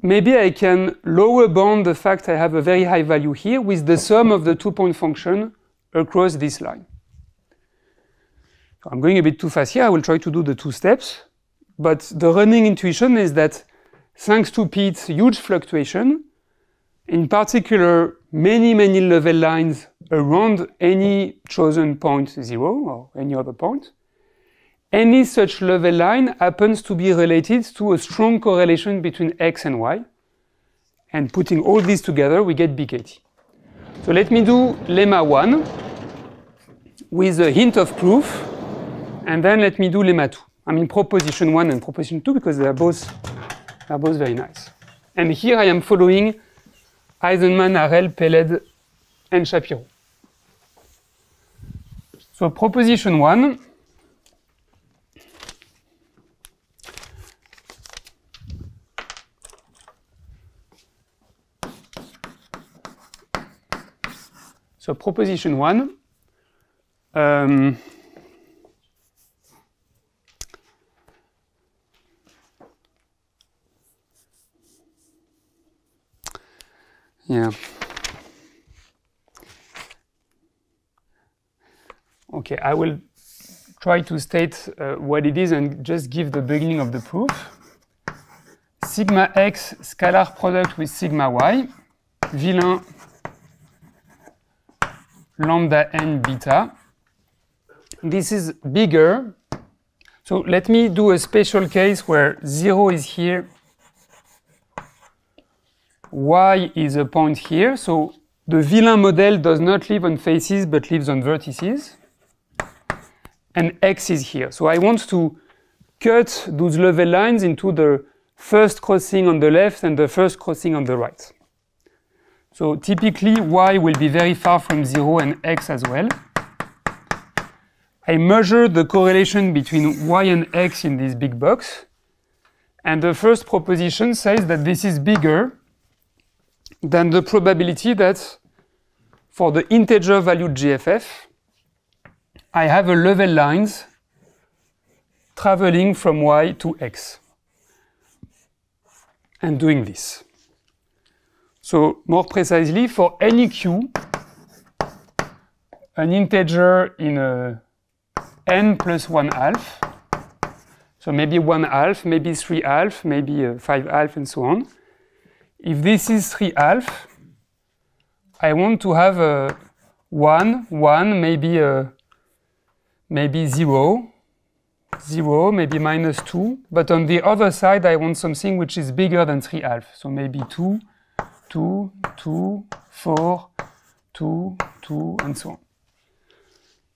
maybe I can lower bound the fact I have a very high value here with the sum of the two-point function across this line. So I'm going a bit too fast here, I will try to do the two steps, but the running intuition is that thanks to Pete's huge fluctuation, in particular many level lines around any chosen point 0 or any other point, any such level line happens to be related to a strong correlation between x and y. And putting all these together, we get BKT. So let me do lemma 1 with a hint of proof, and then let me do lemma 2. I mean proposition 1 and proposition 2 because they are both very nice. And here I am following Eisenman, Harel, Peled, and Shapiro. So proposition 1. So proposition 1, yeah. Okay, I will try to state what it is and just give the beginning of the proof. Sigma x scalar product with sigma y villain lambda n beta. This is bigger. So let me do a special case where 0 is here, y is a point here. So the villain model does not live on faces but lives on vertices. And x is here. So I want to cut those level lines into the first crossing on the left and the first crossing on the right. So typically y will be very far from 0 and x as well. I measure the correlation between y and x in this big box. And the first proposition says that this is bigger than the probability that for the integer valued GFF, I have a level lines traveling from y to x and doing this. So more precisely, for any q, an integer in a n plus 1/2, so maybe 1/2, maybe 3/2, maybe 5/2, and so on. If this is 3/2, I want to have a 1, 1, maybe 0, 0, maybe minus 2. But on the other side, I want something which is bigger than 3/2. So maybe 2, 2, 2, 4, 2, 2, and so on.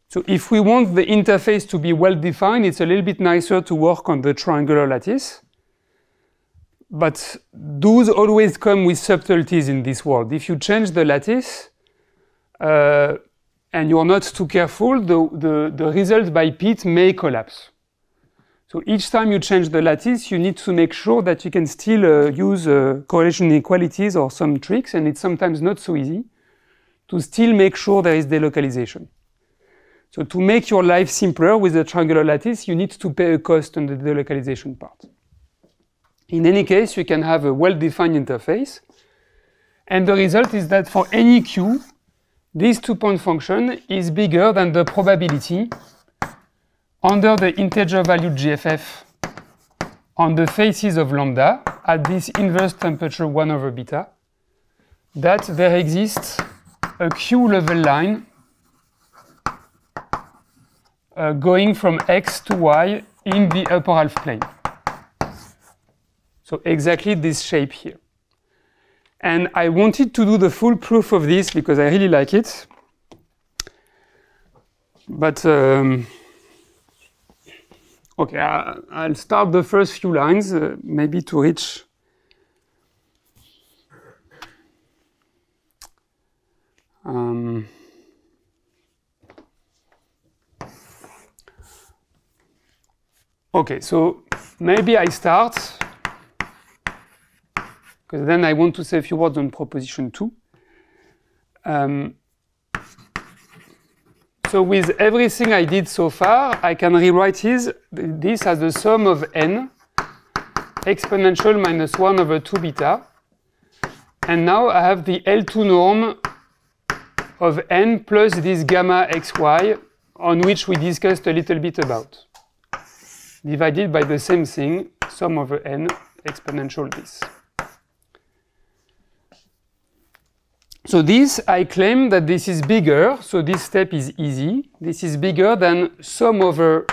So if we want the interface to be well defined, it's a little bit nicer to work on the triangular lattice. But those always come with subtleties in this world. If you change the lattice and you're not too careful, the result by Pete may collapse. So each time you change the lattice, you need to make sure that you can still use correlation inequalities or some tricks, and it's sometimes not so easy to still make sure there is delocalization. So to make your life simpler with the triangular lattice, you need to pay a cost on the delocalization part. In any case, you can have a well-defined interface. And the result is that for any q, this two-point function is bigger than the probability under the integer valued GFF on the faces of lambda at this inverse temperature 1 over beta, that there exists a q level line going from x to y in the upper half plane. So exactly this shape here. And I wanted to do the full proof of this because I really like it. But, okay, I'll start the first few lines, maybe to reach. Okay, so maybe I start, because then I want to say a few words on proposition 2. So with everything I did so far, I can rewrite this as the sum of n exponential minus 1 over 2 beta. And now I have the L2 norm of n plus this gamma xy on which we discussed a little bit about, divided by the same thing, sum over n exponential this. So this, I claim that this is bigger, so this step is easy. This is bigger than sum over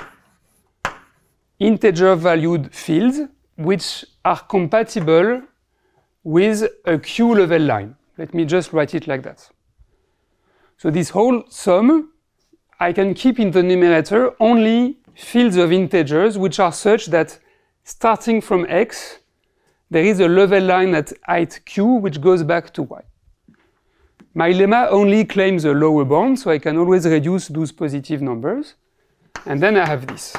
integer valued fields which are compatible with a q level line. Let me just write it like that. So this whole sum, I can keep in the numerator only fields of integers which are such that starting from x, there is a level line at height q which goes back to y. My lemma only claims a lower bound, so I can always reduce those positive numbers. And then I have this.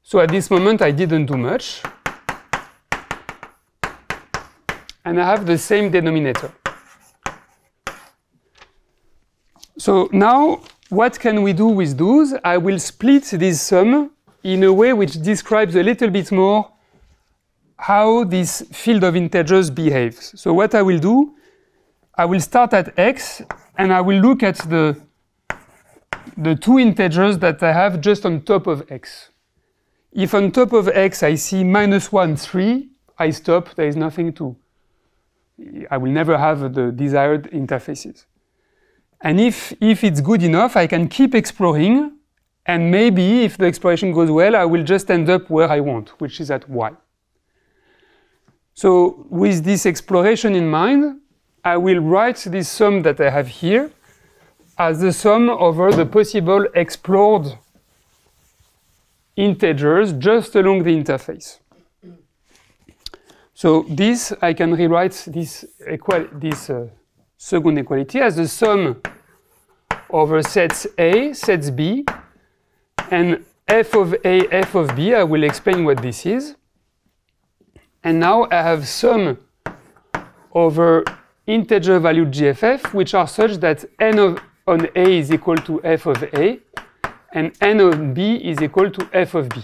So at this moment, I didn't do much. And I have the same denominator. So now, what can we do with those? I will split this sum in a way which describes a little bit more how this field of integers behaves. So what I will do, I will start at x, and I will look at the two integers that I have just on top of x. If on top of x I see minus 1, 3, I stop, there is nothing to I will never have the desired interfaces. And if it's good enough, I can keep exploring, and maybe if the exploration goes well, I will just end up where I want, which is at y. So with this exploration in mind, I will write this sum that I have here as the sum over the possible explored integers just along the interface. So this, I can rewrite this second equality as the sum over sets A, sets B, and f of A, f of B. I will explain what this is. And now I have sum over integer valued GFF, which are such that n on A is equal to f of A, and n on B is equal to f of B.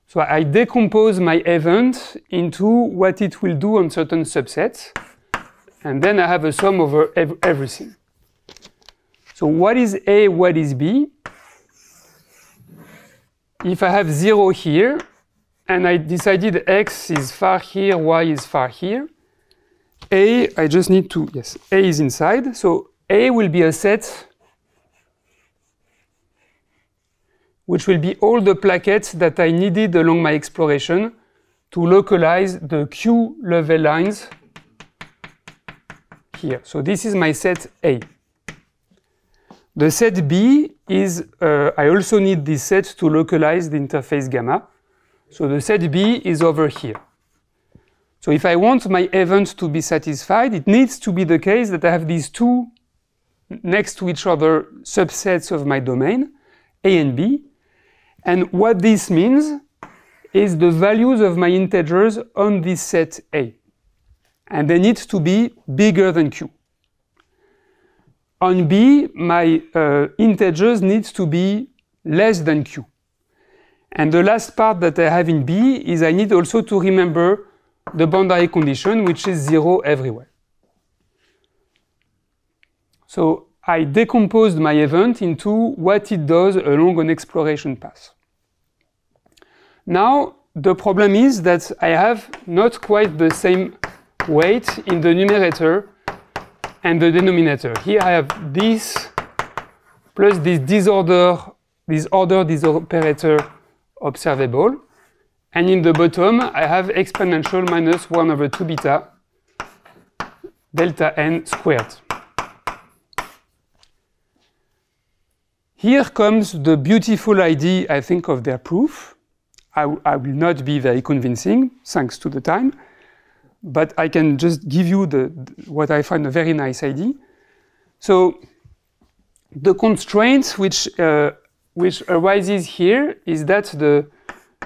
So I decompose my event into what it will do on certain subsets, and then I have a sum over everything. So what is A, what is B? If I have 0 here, and I decided x is far here, y is far here, A, I just need to, yes, A is inside, so A will be a set which will be all the plaquettes that I needed along my exploration to localize the Q level lines here. So this is my set A. The set B is, I also need this set to localize the interface gamma. So the set B is over here. So if I want my event to be satisfied, it needs to be the case that I have these two next to each other subsets of my domain, A and B. And what this means is the values of my integers on this set A. And they need to be bigger than Q. On B, my integers need to be less than Q. And the last part that I have in B is I need also to remember the boundary condition, which is 0 everywhere. So I decomposed my event into what it does along an exploration path. Now, the problem is that I have not quite the same weight in the numerator and the denominator. Here I have this plus this order operator observable. And in the bottom, I have exponential minus 1 over 2 beta delta n squared. Here comes the beautiful idea, I think, of their proof. I will not be very convincing, thanks to the time, but I can just give you what I find a very nice idea. So the constraint which arises here is that the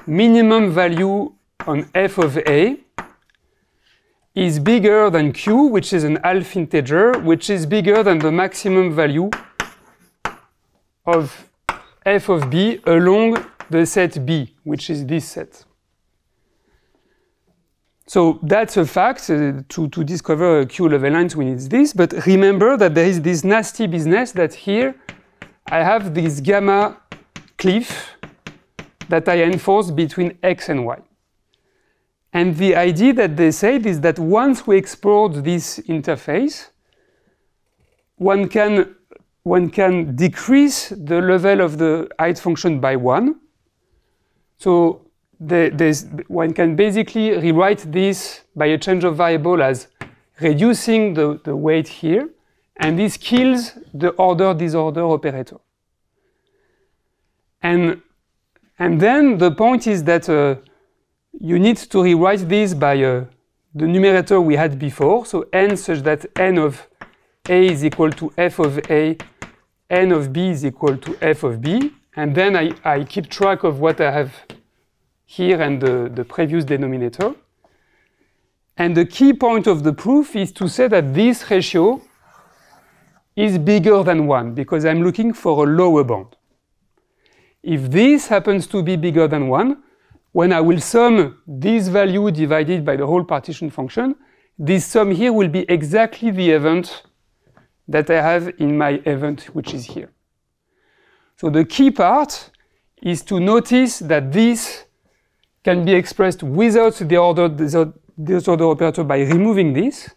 minimum value on f of A is bigger than Q, which is an half integer, which is bigger than the maximum value of f of B along the set B, which is this set. So that's a fact. To discover Q level lines, we need this. But remember that there is this nasty business that here I have this gamma cliff that I enforce between x and y. And the idea that they said is that once we explored this interface, one can decrease the level of the height function by 1. So one can basically rewrite this by a change of variable as reducing the weight here, and this kills the order-disorder operator. And then the point is that you need to rewrite this by the numerator we had before, so n such that n of A is equal to f of A, n of B is equal to f of B, and then I keep track of what I have here and the previous denominator. And the key point of the proof is to say that this ratio is bigger than 1, because I'm looking for a lower bound. If this happens to be bigger than 1, when I will sum this value divided by the whole partition function, this sum here will be exactly the event that I have in my event, which is here. So the key part is to notice that this can be expressed without the this order operator by removing this.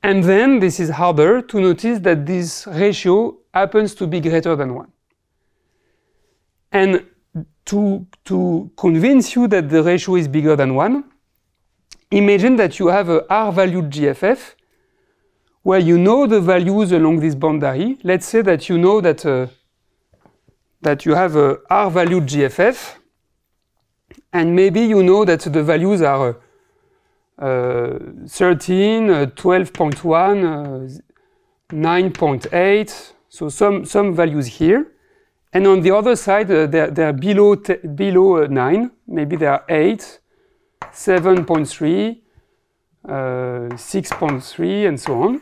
And then this is harder to notice that this ratio happens to be greater than 1. And to convince you that the ratio is bigger than 1, imagine that you have a R-valued GFF where you know the values along this boundary. Let's say that you know that, that you have a R-valued GFF, and maybe you know that the values are 13, 12.1, 9.8, so some values here. And on the other side, they're below 9, maybe they are 8, 7.3, 6.3, and so on.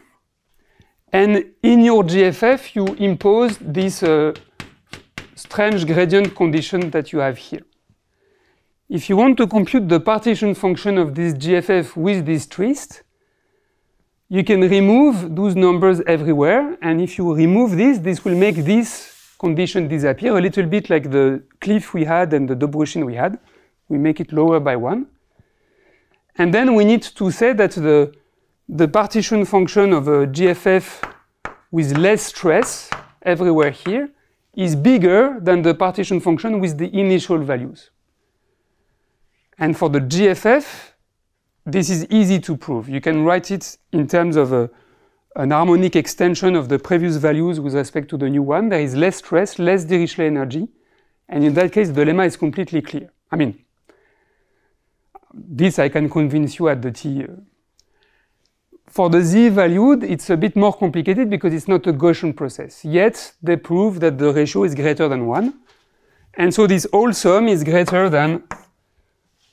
And in your GFF, you impose this strange gradient condition that you have here. If you want to compute the partition function of this GFF with this twist, you can remove those numbers everywhere. And if you remove this, this will make this condition disappear, a little bit like the cliff we had and the Dobrushin we had. We make it lower by 1. And then we need to say that the partition function of a GFF with less stress everywhere here is bigger than the partition function with the initial values. And for the GFF, this is easy to prove. You can write it in terms of an harmonic extension of the previous values with respect to the new one. There is less stress, less Dirichlet energy, and in that case, the lemma is completely clear. I mean, this I can convince you at the T. For the Z valued, it's a bit more complicated because it's not a Gaussian process. Yet, they prove that the ratio is greater than 1. And so this whole sum is greater than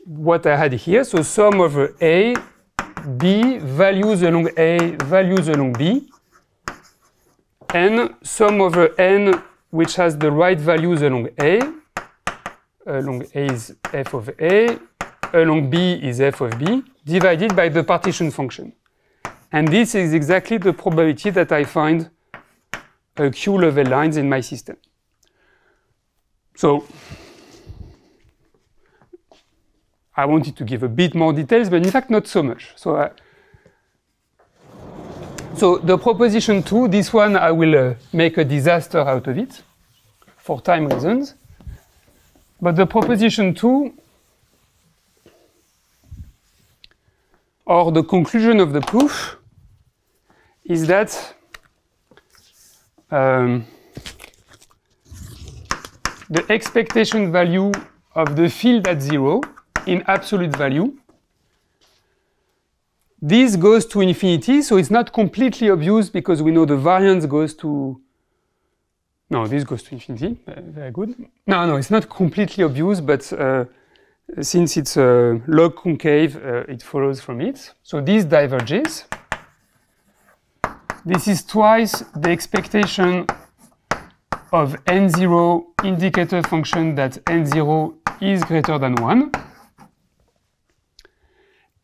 what I had here. So sum over A, B, values along A, values along B, and sum over N, which has the right values along A is f of A, along B is f of B, divided by the partition function. And this is exactly the probability that I find Q level lines in my system. So I wanted to give a bit more details, but in fact not so much. So the proposition 2, this one I will make a disaster out of it for time reasons. But the proposition 2, or the conclusion of the proof, is that the expectation value of the field at 0 in absolute value, this goes to infinity, so it's not completely obvious because we know the variance goes to, no, this goes to infinity, very good. No, it's not completely obvious, but since it's a log concave, it follows from it. So this diverges. This is twice the expectation of n0 indicator function that n0 is greater than 1.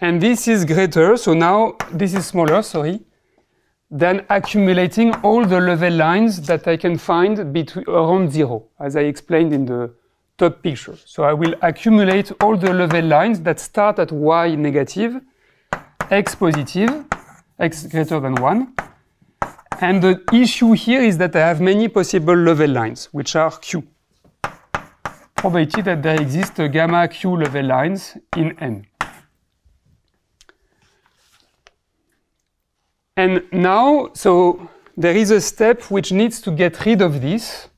And this is greater, so now this is smaller, sorry, than accumulating all the level lines that I can find between around 0, as I explained in the top picture. So I will accumulate all the level lines that start at y negative, x positive, x greater than 1. And the issue here is that I have many possible level lines, which are Q. Probability that there exist gamma Q level lines in N. And now, so there is a step which needs to get rid of this.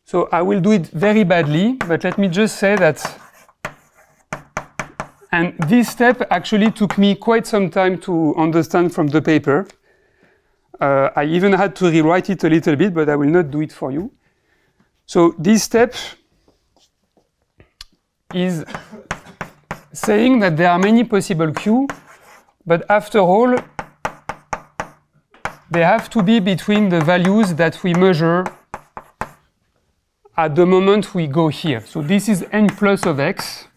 So I will do it very badly, but let me just say that, and this step actually took me quite some time to understand from the paper. I even had to rewrite it a little bit, but I will not do it for you. So this step is saying that there are many possible Q, but after all, they have to be between the values that we measure at the moment we go here. So this is n plus of x.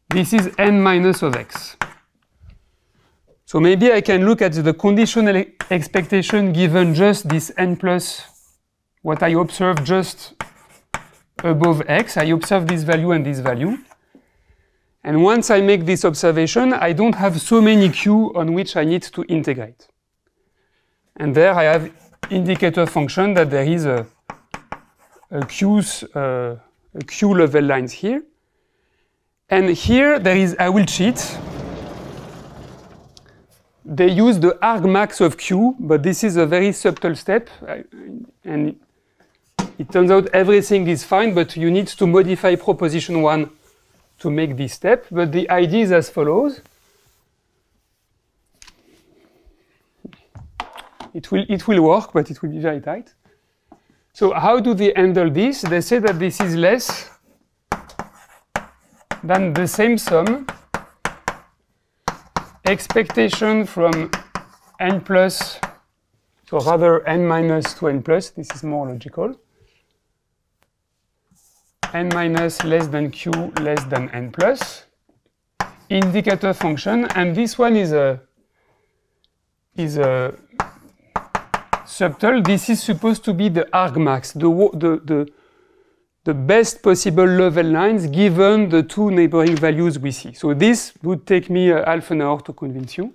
This is n minus of x. So maybe I can look at the conditional expectation given just this n plus what I observe just above x. I observe this value and this value. And once I make this observation, I don't have so many Q on which I need to integrate. And there I have indicator function that there is a Q level lines here. And here there is, I will cheat. They use the argmax of Q, but this is a very subtle step. And it turns out everything is fine, but you need to modify proposition 1 to make this step. But the idea is as follows. It will work, but it will be very tight. So how do they handle this? They say that this is less than the same sum expectation from n plus, so rather n minus to n plus, this is more logical, n minus less than q less than n plus, indicator function, and this one is a subtle. This is supposed to be the argmax, the best possible level lines given the two neighboring values we see. So this would take me half an hour to convince you.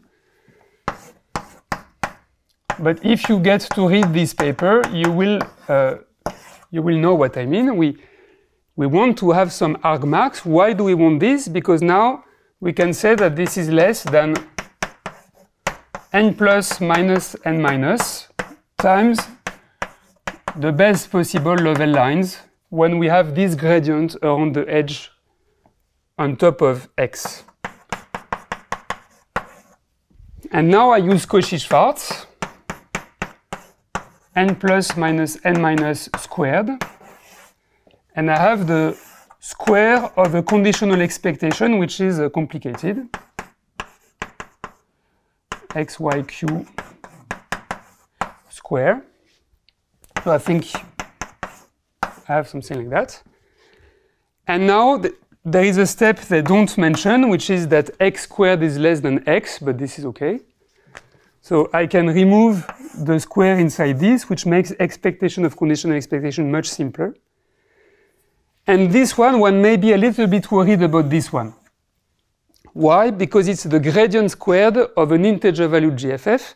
But if you get to read this paper, you will know what I mean. We want to have some argmax. Why do we want this? Because now we can say that this is less than n plus minus n minus times the best possible level lines when we have this gradient around the edge on top of x. And now I use Cauchy-Schwarz, n plus minus n minus squared, and I have the square of a conditional expectation, which is complicated, xyq square. So I think I have something like that. And now there is a step they don't mention, which is that x squared is less than x, but this is okay. So I can remove the square inside this, which makes expectation of conditional expectation much simpler. And this one may be a little bit worried about this one. Why? Because it's the gradient squared of an integer valued GFF.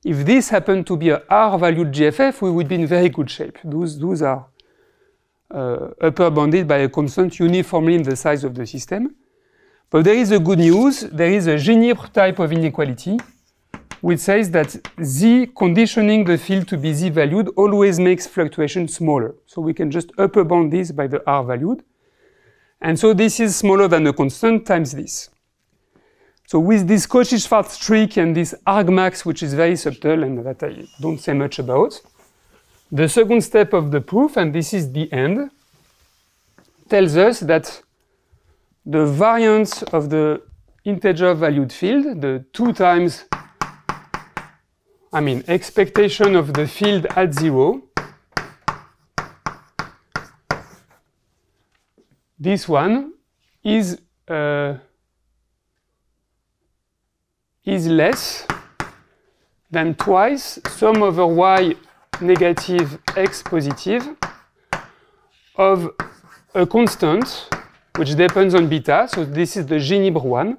If this happened to be a R-valued GFF, we would be in very good shape. Those are upper bounded by a constant uniformly in the size of the system. But there is a good news. There is a Ginibre type of inequality which says that Z conditioning the field to be Z valued always makes fluctuation smaller. So we can just upper bound this by the R valued. And so this is smaller than a constant times this. So with this Cauchy-Schwarz trick and this argmax, which is very subtle and that I don't say much about, the second step of the proof, and this is the end, tells us that the variance of the integer valued field, the 2 times, expectation of the field at 0, this one is less than twice sum over y negative x positive of a constant which depends on beta. So this is the Ginibre one.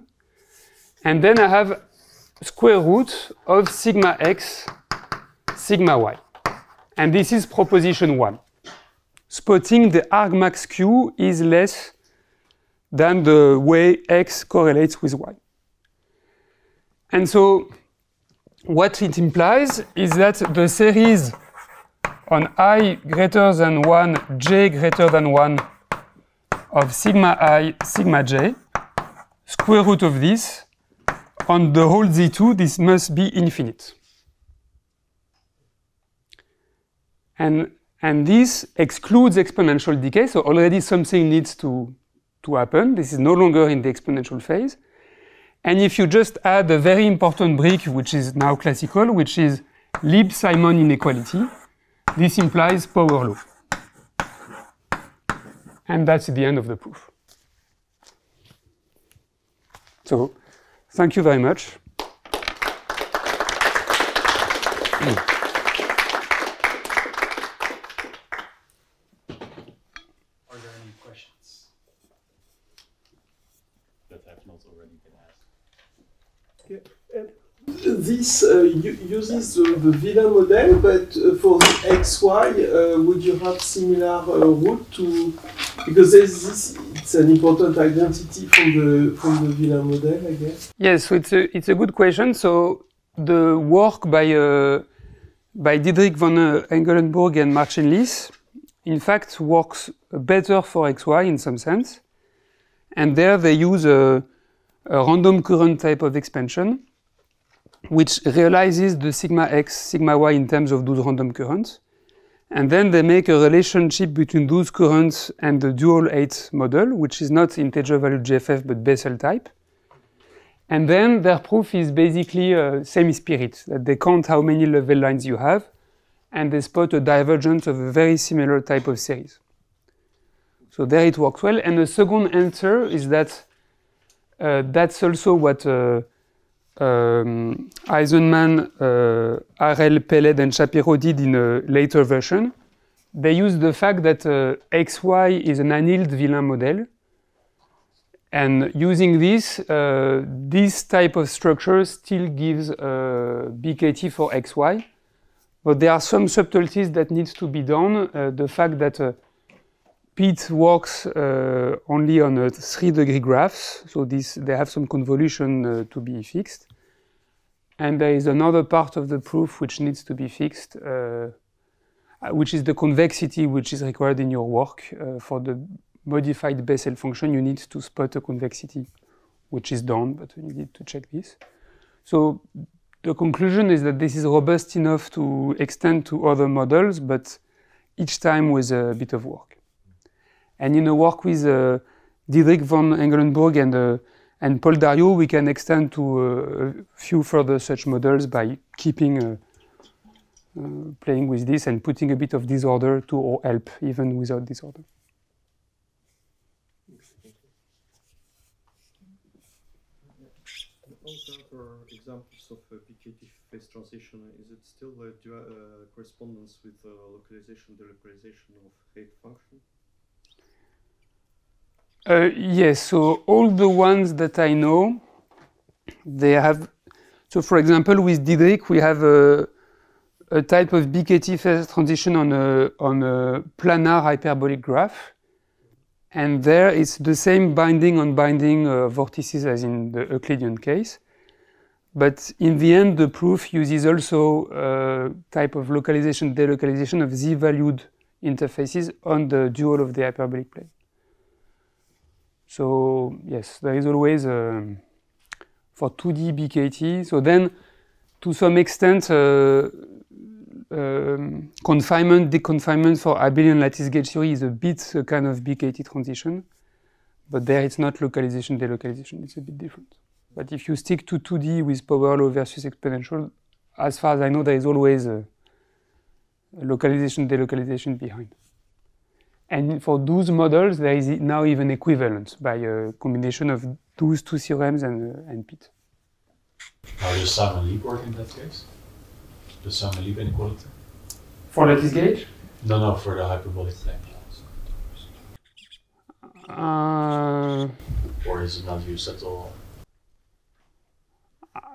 And then I have square root of sigma x, sigma y. And this is proposition 1. Spotting the argmax q is less than the way x correlates with y. And so what it implies is that the series on I greater than 1, j greater than 1 of sigma I, sigma j, square root of this, on the whole Z2, this must be infinite. And this excludes exponential decay, so already something needs to happen. This is no longer in the exponential phase. And if you just add a very important brick, which is now classical, which is Lieb-Simon inequality, this implies power law. And that's the end of the proof. So, thank you very much.
Are there any questions?
that have not already been asked.
This uses the Villain model, but for the XY, would you have similar route to? Because it's an important identity from the Villain model, I guess.
Yes, so it's a good question. So the work by Dietrich von Engelenburg and Martin Liss, in fact, works better for XY in some sense. And there they use a random current type of expansion, which realizes the sigma x, sigma y in terms of those random currents. And then they make a relationship between those currents and the dual 8 model, which is not integer valued GFF, but Bessel type. And then their proof is basically same spirit, that they count how many level lines you have, and they spot a divergence of a very similar type of series. So there it works well. And the second answer is that that's also what Eisenman, Arel, Peled, and Shapiro did in a later version. They used the fact that XY is an annealed Villain model. And using this, this type of structure still gives BKT for XY. But there are some subtleties that need to be done. The fact that Pete works only on a 3-degree graphs, so they have some convolution to be fixed. And there is another part of the proof which needs to be fixed, which is the convexity which is required in your work. For the modified Bessel function, you need to spot a convexity, which is done, but you need to check this. So the conclusion is that this is robust enough to extend to other models, but each time with a bit of work. And in a work with Dietrich von Engelenburg and Paul Dario, we can extend to a few further such models by keeping playing with this and putting a bit of disorder to help even without disorder.
For examples of BKT phase transition, is it still a correspondence with localization, delocalization of height function?
Yes, so all the ones that I know, they have, so for example, with Dietrich, we have a type of BKT phase transition on a planar hyperbolic graph. And there it's the same binding on binding vortices as in the Euclidean case. But in the end, the proof uses also a type of localization, delocalization of z-valued interfaces on the dual of the hyperbolic plane. So yes, there is always for 2D BKT. So then, to some extent, confinement, deconfinement for abelian lattice gauge theory is a bit a kind of BKT transition. But there it's not localization, delocalization, it's a bit different. But if you stick to 2D with power law versus exponential, as far as I know, there is always a localization, delocalization behind. And for those models, there is now even equivalent by a combination of those two theorems and Pete.
How does Simon-Leib work in that case? The Simon-Leib inequality?
For lattice gauge?
No, for the hyperbolic plane. Or is it not used at all?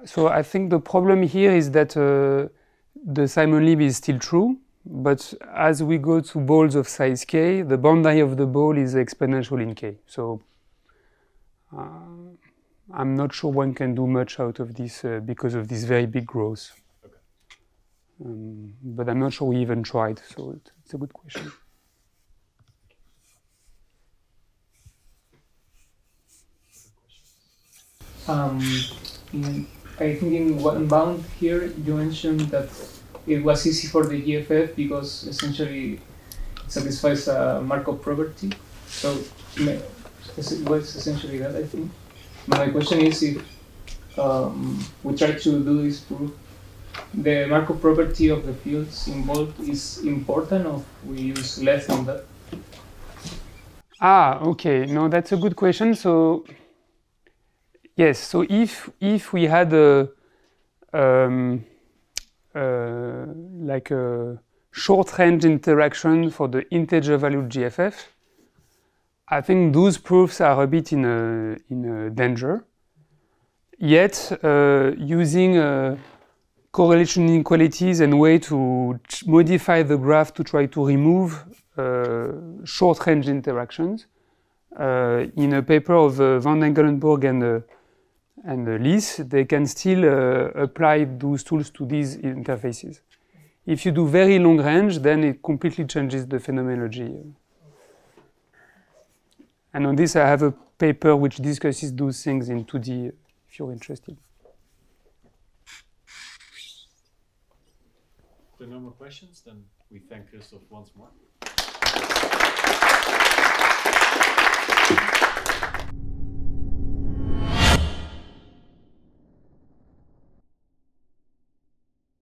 So I think the problem here is that the Simon-Leib is still true, but as we go to balls of size k, the boundary of the ball is exponential in k. So I'm not sure one can do much out of this because of this very big growth.
Okay.
But I'm not sure we even tried, so it's a good question.
I think in one bound here you mentioned that it was easy for the GFF because essentially it satisfies a Markov property. So what's essentially that, I think. My question is if we try to do this proof, the Markov property of the fields involved is important, or we use less than that?
Okay. No, that's a good question. So yes, so if we had like a short range interaction for the integer valued GFF, I think those proofs are a bit in danger. Yet, using correlation inequalities and way to modify the graph to try to remove short-range interactions, in a paper of Van Engelenburg and Lies, they can still apply those tools to these interfaces. If you do very long range, then it completely changes the phenomenology. And on this, I have a paper which discusses those things in 2D, if you're interested.
If there are no more questions, then we thank Christophe once more.